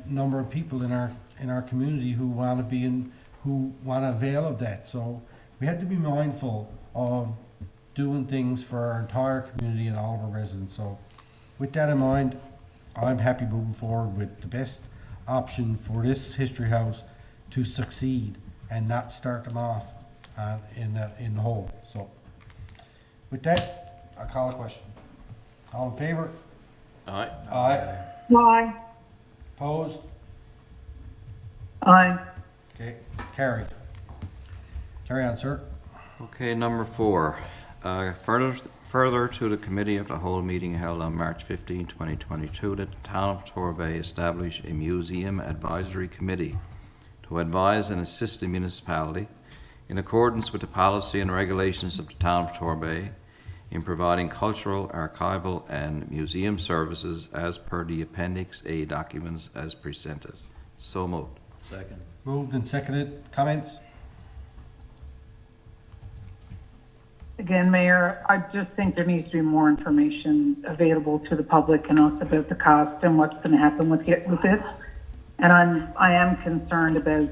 number of people in our community who want to avail of that. So we have to be mindful of doing things for our entire community and all of our residents. So with that in mind, I'm happy moving forward with the best option for this history house to succeed and not start them off in the hole. So with that, I call a question. All in favor? Aye. Aye. Aye. Opposed? Aye. Okay, carried. Carry on, sir. Okay, number 4. Further to the Committee of the Whole meeting held on March 15, 2022, that the Town of Torbay establish a Museum Advisory Committee to advise and assist the municipality in accordance with the policy and regulations of the Town of Torbay in providing cultural, archival, and museum services as per the Appendix A documents as presented. So moved. Second. Moved and seconded. Comments? Again, Mayor, I just think there needs to be more information available to the public and us about the cost and what's going to happen with this. And I am concerned about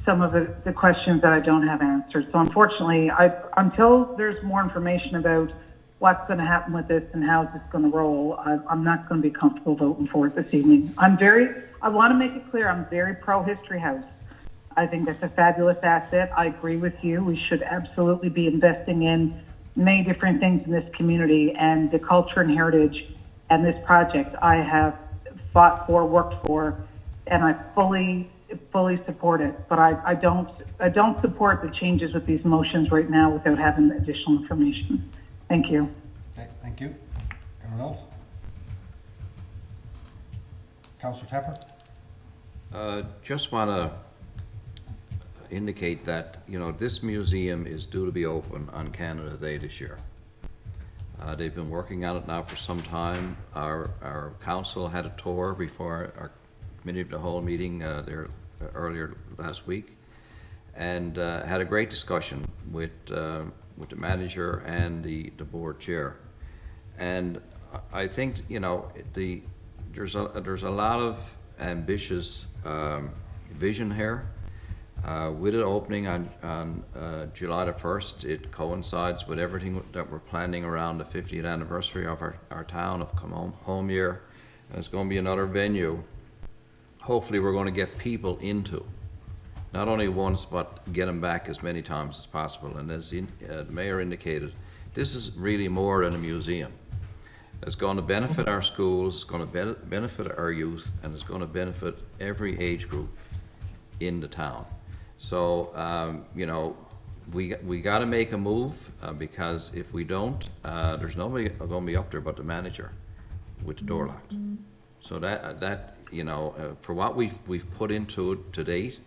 some of the questions that I don't have answered. So unfortunately, until there's more information about what's going to happen with this and how it's going to roll, I'm not going to be comfortable voting for it this evening. I want to make it clear, I'm very pro-History House. I think that's a fabulous asset. I agree with you. We should absolutely be investing in many different things in this community, and the culture and heritage and this project I have fought for, worked for, and I fully support it. But I don't support the changes with these motions right now without having additional information. Thank you. Okay, thank you. Anyone else? Councillor Tapper? Just want to indicate that, this museum is due to be open on Canada Day this year. They've been working on it now for some time. Our council had a tour before our Committee of the Whole meeting there earlier last week, and had a great discussion with the manager and the board chair. And I think, there's a lot of ambitious vision here. With it opening on July the 1st, it coincides with everything that we're planning around the 50th anniversary of our town of Come Home year. And it's going to be another venue. Hopefully we're going to get people into, not only once, but get them back as many times as possible. And as the mayor indicated, this is really more than a museum. It's going to benefit our schools, it's going to benefit our youth, and it's going to benefit every age group in the town. So, we got to make a move, because if we don't, there's nobody going to be up there but the manager with the door locked. So that for what we've put into it to date,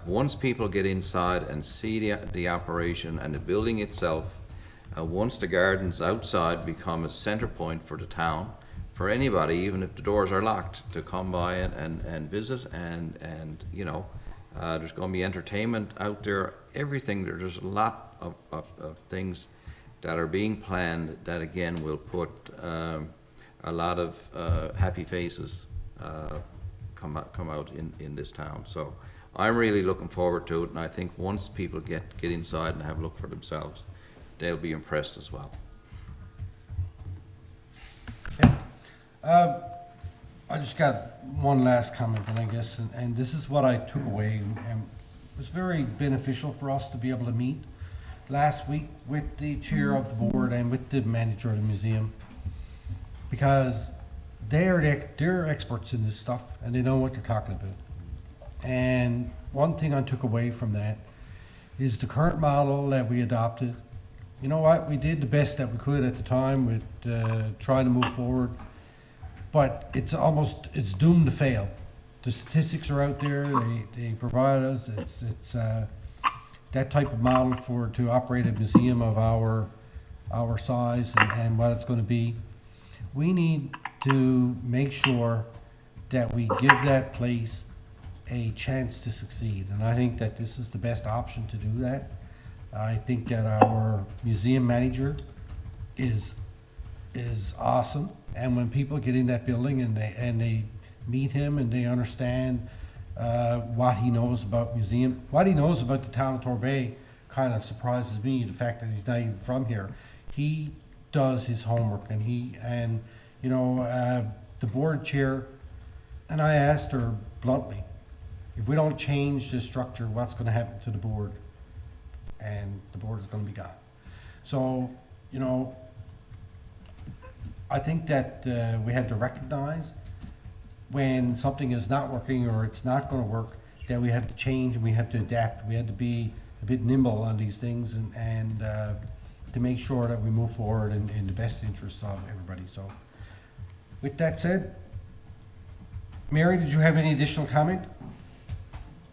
once people get inside and see the operation and the building itself, once the gardens outside become a center point for the town, for anybody, even if the doors are locked, to come by and visit, and there's going to be entertainment out there, everything. There's a lot of things that are being planned that, again, will put a lot of happy faces come out in this town. So I'm really looking forward to it, and I think once people get inside and have a look for themselves, they'll be impressed as well. Okay. I just got one last comment, and I guess, and this is what I took away, and it was very beneficial for us to be able to meet last week with the chair of the board and with the manager of the museum, because they're experts in this stuff, and they know what they're talking about. And one thing I took away from that is the current model that we adopted. You know what? We did the best that we could at the time with trying to move forward, but it's doomed to fail. The statistics are out there. They provide us. It's that type of model to operate a museum of our size and what it's going to be. We need to make sure that we give that place a chance to succeed, and I think that this is the best option to do that. I think that our museum manager is awesome, and when people get in that building and they meet him and they understand what he knows about museum, what he knows about the town of Torbay, kind of surprises me. The fact that he's not even from here, he does his homework, and the board chair, and I asked her bluntly, if we don't change this structure, what's gonna happen to the board? And the board is gonna be gone. So, I think that we have to recognize when something is not working or it's not gonna work, that we have to change and we have to adapt. We have to be a bit nimble on these things and to make sure that we move forward in the best interest of everybody. So, with that said, Mary, did you have any additional comment?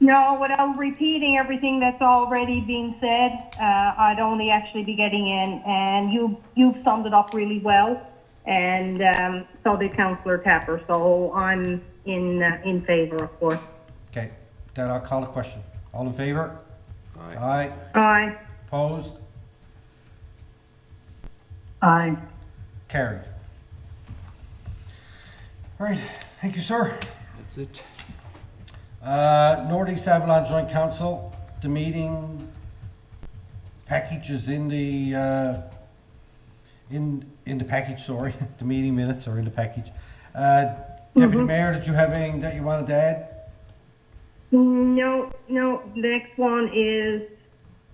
No, without repeating everything that's already been said, I'd only actually be getting in, and you've summed it up really well, and so did Councillor Tapper. So I'm in favour, of course. Okay, then I'll call a question. All in favor? Aye. Aye. Aye. Opposed? Aye. Carried. All right, thank you, sir. That's it. Northeast Avalon Joint Council, the meeting package is in the package, sorry. The meeting minutes are in the package. Deputy Mayor, did you have anything that you wanted to add? No, the next one is,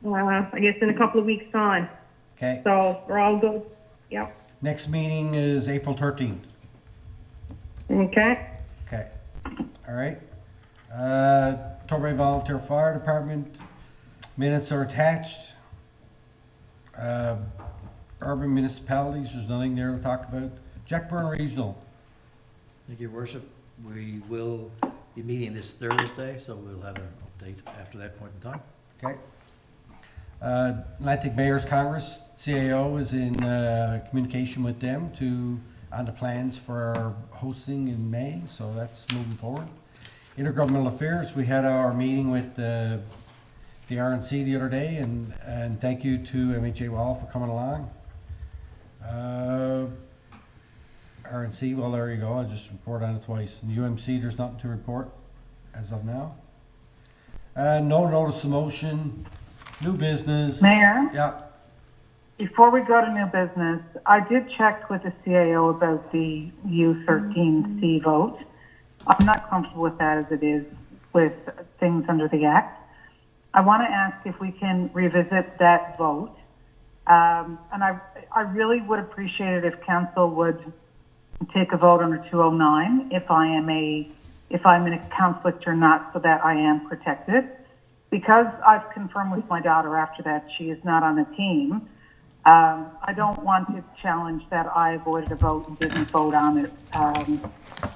I guess in a couple of weeks' time. Okay, So we're all good. Yep. next meeting is April 13th. Okay. Okay, all right. Torbay Volunteer Fire Department, minutes are attached. Urban municipalities, there's nothing there to talk about. Jackburn Regional, Thank you, Worship. We will be meeting this Thursday, so we'll have an update after that point in time. okay. Atlantic Mayors Congress, CAO is in communication with them on the plans for hosting in May, so that's moving forward. Intergovernmental Affairs, we had our meeting with the RNC the other day, and thank you to MHA Wall for coming along. RNC, well, there you go, I just reported on it twice. And UMC, there's nothing to report as of now. No notice of motion, new business. Mayor? Yeah, Before we go to new business, I did check with the CAO about the U13C vote. I'm not comfortable with that as it is with things under the Act. I want to ask if we can revisit that vote. And I really would appreciate it if council would take a vote under 209 if I'm in a conflict or not, so that I am protected. Because I've confirmed with my daughter after that she is not on the team, I don't want to challenge that I avoided a vote and didn't vote on it.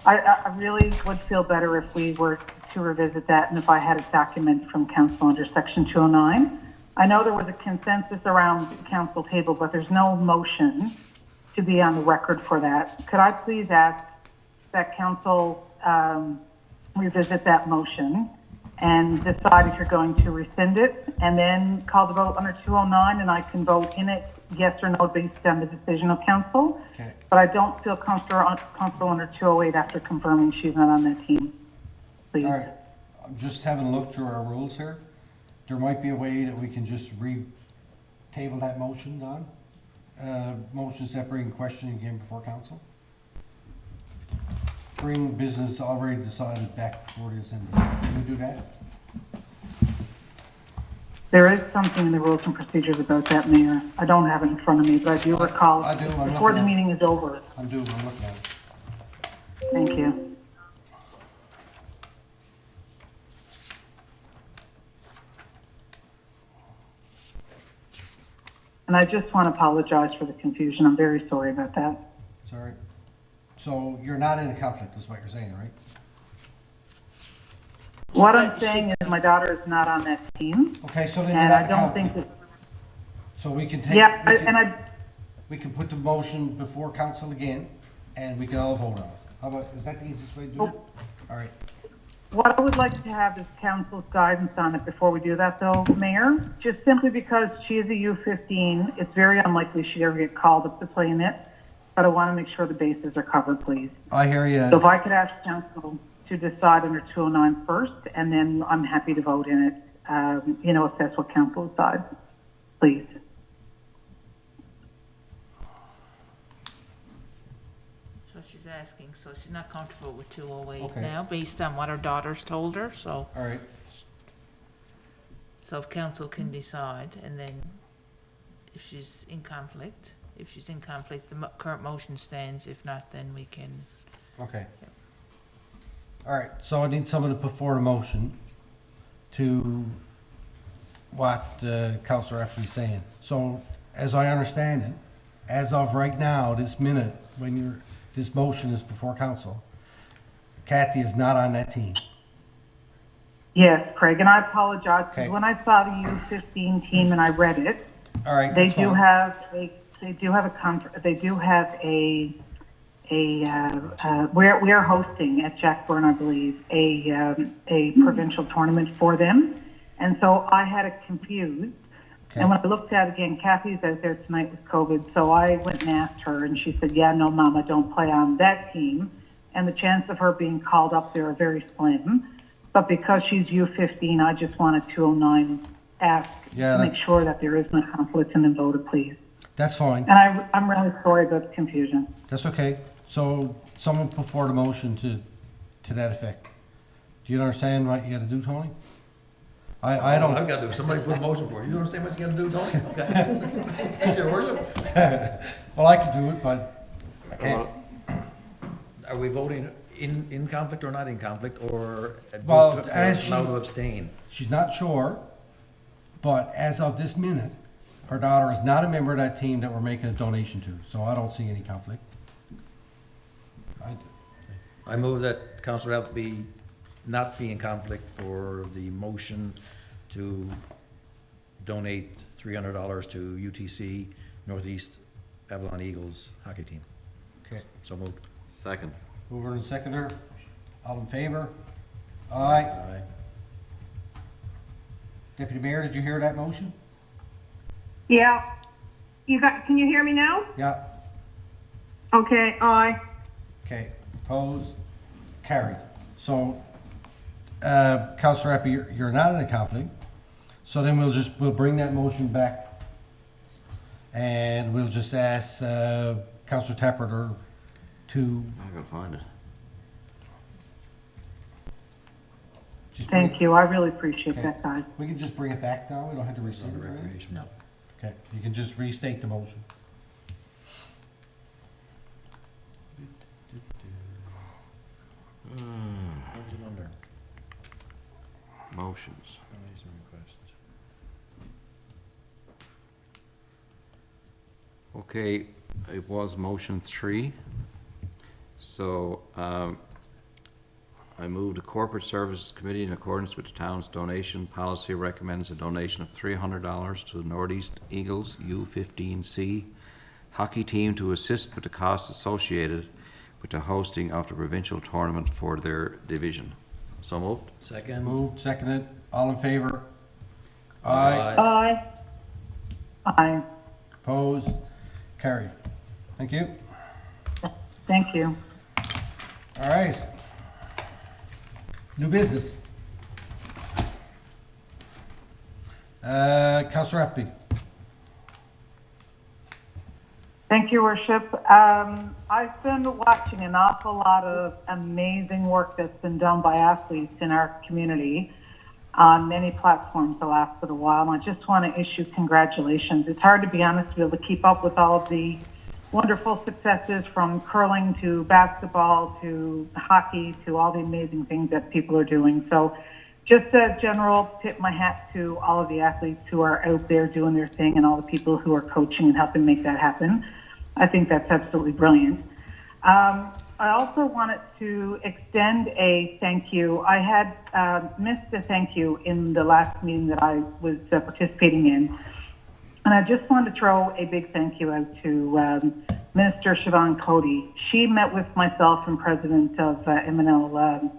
I really would feel better if we were to revisit that and if I had a document from council under section 209. I know there was a consensus around the council table, but there's no motion to be on the record for that. Could I please ask that council revisit that motion and decide if you're going to rescind it, and then call the vote under 209, and I can vote in it yes or no based on the decision of council. okay. But I don't feel comfortable under 208 after confirming she's not on that team. Please. All right, I'm just having a look through our rules here. There might be a way that we can just table that motion, Don. Motions that bring question again before council. Bring business already decided back before the assembly. Can we do that? There is something in the rules and procedures about that, Mayor. I don't have it in front of me, but I do recall I do, I'm before the looking at it. meeting is over. I'm looking at it. Thank you. And I just want to apologize for the confusion. I'm very sorry about that. Sorry. So you're not in a conflict, is what you're saying, right? What I'm saying is my daughter is not on that team, Okay, so then you're and not I in a don't think conflict. that, So we can take. yeah, We can put the motion before council again, and we can all vote on it. How about, is that the easiest way to do it? All right. what I would like to have is council's guidance on it before we do that, though, Mayor. Just simply because she is a U15, it's very unlikely she'd ever get called up to play in it, but I want to make sure the bases are covered, please. I hear you. So if I could ask council to decide under 209 first, and then I'm happy to vote in it, if that's what council decides, please. asking, so she's not comfortable with 208 Okay. now, based on what her daughter's told her, so. All right, So if council can decide, and then if she's in conflict, the current motion stands. If not, then we can, okay. All right, so I need someone to put forward a motion to what Councillor Effley's saying. So, as I understand it, as of right now, this minute, when this motion is before council, Kathy is not on that team. Yes, Craig, and I apologize, Okay. because when I saw the U15 team and I read it, All right, they that's do fine. have we are hosting at Jackburn, I believe, a provincial tournament for them, and so I had it confused. Okay. And when I looked at it again, Kathy's out there tonight with COVID, so I went and asked her, and she said, "Yeah, no, Mama, don't play on that team," and the chance of her being called up there are very slim. But because she's U15, I just wanted 209 ask Yeah, to that- make sure that there is no conflict and then voted, please. That's fine. And I'm really sorry about the confusion. That's okay. So, someone put forward a motion to that effect. Do you understand what you gotta do, Tony? I don't. I've got to do, somebody put a motion for it. You understand what you got to do, Tony? Okay. Thank you, Your worship. Well, I could do it, but I can't. Are we voting in conflict or not in conflict, or Well, vote as she- now to abstain? She's not sure, but as of this minute, her daughter is not a member of that team that we're making a donation to, so I don't see any conflict. I move that Councillor Elk not be in conflict for the motion to donate $300 to UTC Northeast Avalon Eagles hockey team. Okay, So moved. Second. mover and seconder, all in favor? Aye. Aye. Deputy Mayor, did you hear that motion? Yeah. Can you hear me now? Yeah, Okay, aye. okay, opposed, carried. So, Councillor Eppie, you're not in a conflict, so then we'll bring that motion back, and we'll just ask Councillor Tapperter to I'm gonna find it. just bring. Thank you. I really appreciate Okay. that, guys. We can just bring it back now, we don't have to rescind it, right? Recreation. No. Okay, you can just restate the motion. What's it under? Motions. Donation request. Okay, it was motion 3. So, I move the Corporate Services Committee, in accordance with the town's donation policy, recommends a donation of $300 to the Northeast Eagles U15C hockey team to assist with the costs associated with the hosting of the provincial tournament for their division. So moved. Second. Moved, seconded, all in favor? Aye. Aye. Opposed, carried. Thank you. Thank you. All right. New business. Councillor Eppie. Thank you, Worship. I've been watching an awful lot of amazing work that's been done by athletes in our community on many platforms the last little while, and I just want to issue congratulations. It's hard, to be honest, to be able to keep up with all of the wonderful successes, from curling to basketball to hockey to all the amazing things that people are doing. So just a general tip my hat to all of the athletes who are out there doing their thing and all the people who are coaching and helping make that happen. I think that's absolutely brilliant. I also wanted to extend a thank you. I had missed a thank you in the last meeting that I was participating in. And I just wanted to throw a big thank you out to Minister Siobhan Cody. She met with myself and President of MNL,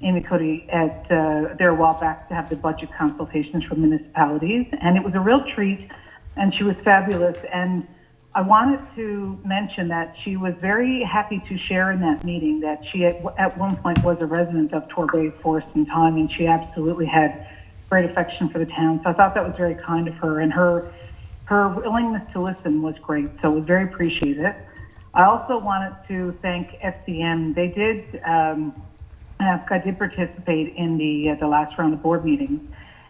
Amy Cody, at there a while back to have the budget consultations for municipalities. And it was a real treat, and she was fabulous. And I wanted to mention that she was very happy to share in that meeting that she at one point was a resident of Torbay for some time, and she absolutely had great affection for the town. So I thought that was very kind of her, and her willingness to listen was great, so it was very appreciated. I also wanted to thank FCN. They did ask, I did participate in the last round of board meetings,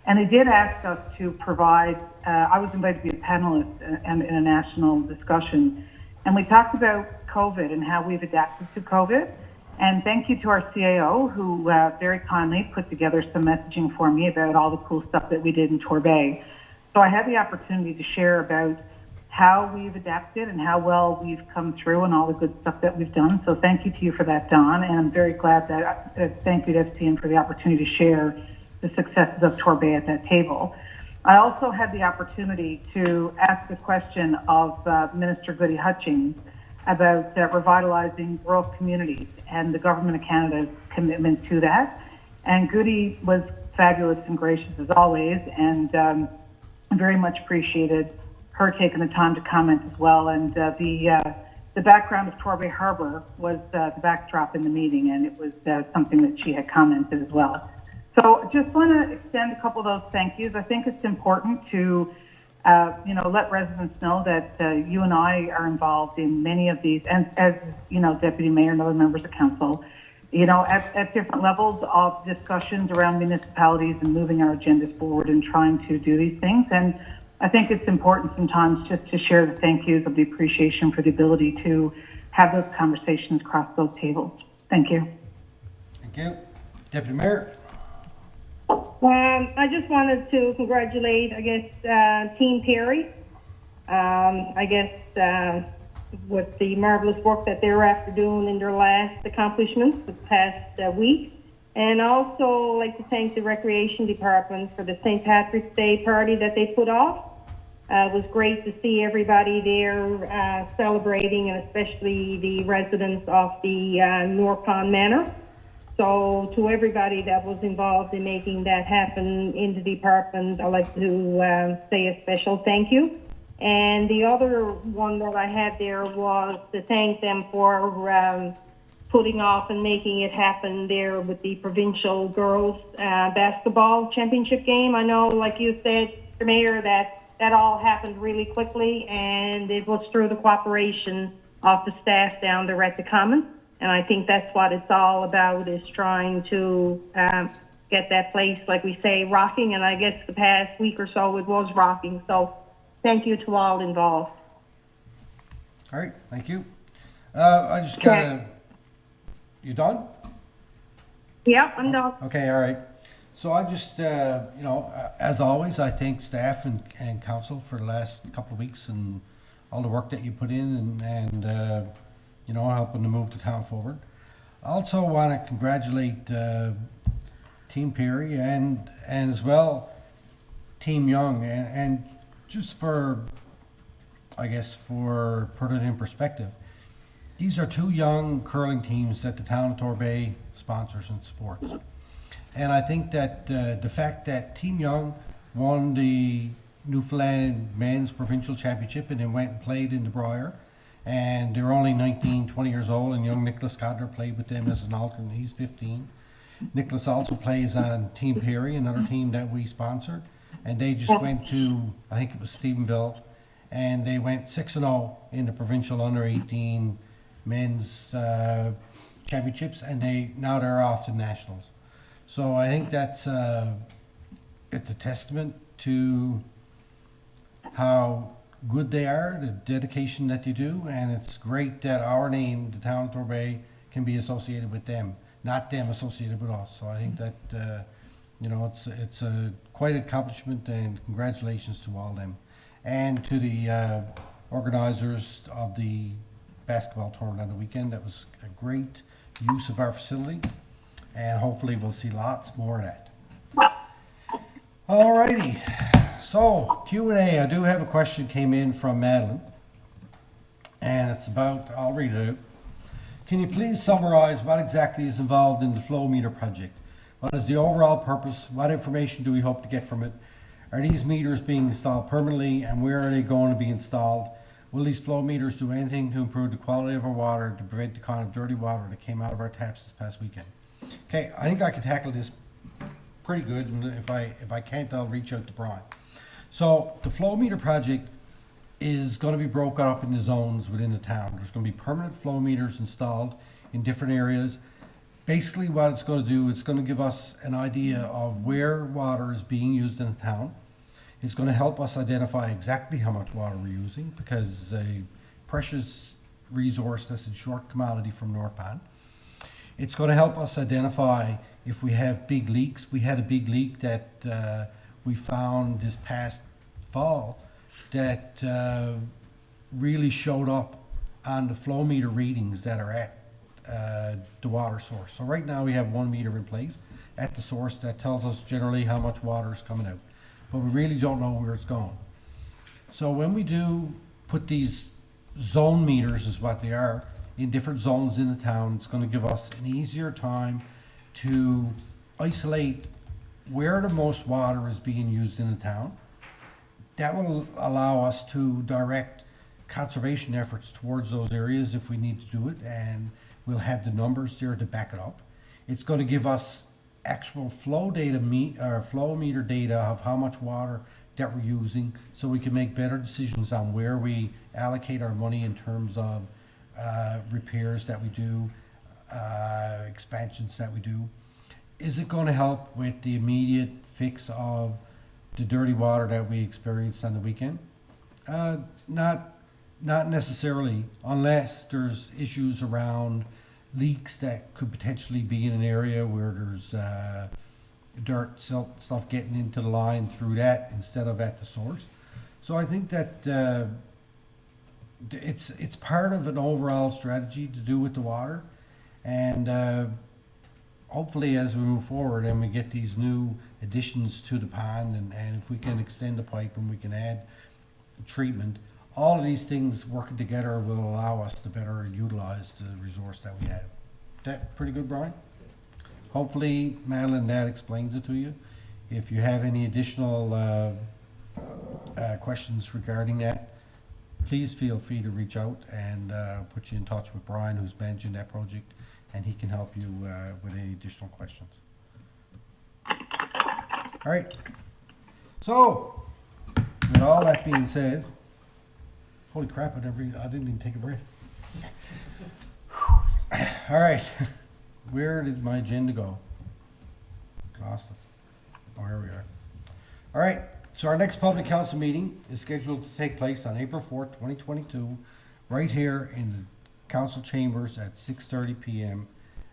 and they did ask us to provide, I was invited to be a panelist in a national discussion, and we talked about COVID and how we've adapted to COVID. And thank you to our CAO, who very kindly put together some messaging for me about all the cool stuff that we did in Torbay. So I had the opportunity to share about how we've adapted and how well we've come through and all the good stuff that we've done. So thank you to you for that, Don. And I'm very glad that, thank you to FCN for the opportunity to share the successes of Torbay at that table. I also had the opportunity to ask a question of Minister Goody Hutchings about revitalizing rural communities and the Government of Canada's commitment to that. And Goody was fabulous and gracious as always, and very much appreciated her taking the time to comment as well. And the background of Torbay Harbour was the backdrop in the meeting, and it was something that she had commented as well. So just want to extend a couple of those thank yous. I think it's important to let residents know that you and I are involved in many of these, and as Deputy Mayor and other members of council, at different levels of discussions around municipalities and moving our agendas forward and trying to do these things. And I think it's important sometimes just to share the thank yous of the appreciation for the ability to have those conversations across those tables. Thank you. Thank you. Deputy Mayor? I just wanted to congratulate, Team Perry. With the marvelous work that they're after doing in their last accomplishments the past week. And also like to thank the Recreation Department for the St. Patrick's Day party that they put off. It was great to see everybody there celebrating, and especially the residents of the North Pond Manor. So to everybody that was involved in making that happen in the department, I'd like to say a special thank you. And the other one that I had there was to thank them for putting off and making it happen there with the provincial girls basketball championship game. I know, like you said, Mr. Mayor, that all happened really quickly, and it was through the cooperation of the staff down there at the Common. And I think that's what it's all about, is trying to get that place, like we say, rocking. And I guess the past week or so it was rocking. So thank you to all involved. All right, thank you. I just got you done? Yep, I'm done. Okay, all right. So I just, as always, I thank staff and council for the last couple of weeks and all the work that you put in and helping to move the town forward. I also want to congratulate Team Perry and as well Team Young, and just for put it in perspective, these are two young curling teams that the town of Torbay sponsors and supports. And I think that the fact that Team Young won the Newfoundland Men's Provincial Championship and then went and played in the Briar, and they're only 19, 20 years old, and young Nicholas Codner played with them as an alternate. He's 15. Nicholas also plays on Team Perry, another team that we sponsored, and they just went to, I think it was Stephenville, and they went 6-0 in the provincial under-18 men's championships, and now they're off to nationals. So I think that's it's a testament to how good they are, the dedication that they do, and it's great that our name, the town of Torbay, can be associated with them, not them associated with us. So I think that it's a quite an accomplishment, and congratulations to all of them, and to the organizers of the basketball tournament on the weekend. That was a great use of our facility, and hopefully we'll see lots more of that. Alrighty. So, Q&A, I do have a question came in from Madeline, and it's about, I'll read it out. Can you please summarize what exactly is involved in the flow meter project? What is the overall purpose? What information do we hope to get from it? Are these meters being installed permanently, and where are they going to be installed? Will these flow meters do anything to improve the quality of our water, to prevent the kind of dirty water that came out of our taps this past weekend? Okay, I think I can tackle this pretty good, and if I can't, I'll reach out to Brian. So the flow meter project is going to be broken up into zones within the town. There's going to be permanent flow meters installed in different areas. Basically what it's going to do, it's going to give us an idea of where water is being used in the town. It's going to help us identify exactly how much water we're using, because a precious resource that's in short commodity from North Pan. It's going to help us identify if we have big leaks. We had a big leak that we found this past fall that really showed up on the flow meter readings that are at the water source. So right now we have 1 meter in place at the source that tells us generally how much water is coming out, but we really don't know where it's going. So when we do put these zone meters, is what they are, in different zones in the town, it's going to give us an easier time to isolate where the most water is being used in the town. That will allow us to direct conservation efforts towards those areas if we need to do it, and we'll have the numbers there to back it up. It's going to give us actual flow data, flow meter data of how much water that we're using, so we can make better decisions on where we allocate our money in terms of repairs that we do, expansions that we do. Is it going to help with the immediate fix of the dirty water that we experienced on the weekend? Not necessarily, unless there's issues around leaks that could potentially be in an area where there's dirt, silt, stuff getting into the line through that instead of at the source. So I think that it's part of an overall strategy to do with the water, and hopefully as we move forward and we get these new additions to the pond, and if we can extend the pipe and we can add treatment, all of these things working together will allow us to better utilize the resource that we have. That pretty good, Brian? Hopefully, Madeline, that explains it to you. If you have any additional questions regarding that, please feel free to reach out, and put you in touch with Brian, who's managing that project, and he can help you with any additional questions. All right. So, with all that being said, holy crap, I didn't even take a breath. All right. Where did my agenda go? Lost it. Oh, here we are. All right. So our next public council meeting is scheduled to take place on April 4th, 2022, right here in the council chambers at 6:30 p.m.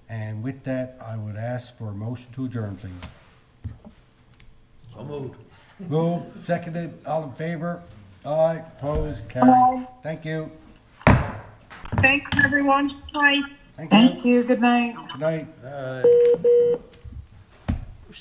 And with that, I would ask for a motion to adjourn, please. So moved. Moved, seconded, all in favor? Aye, opposed, carried. Thank you. Thanks, everyone. Bye. Thank you. Thank you, good night. Good night. All right.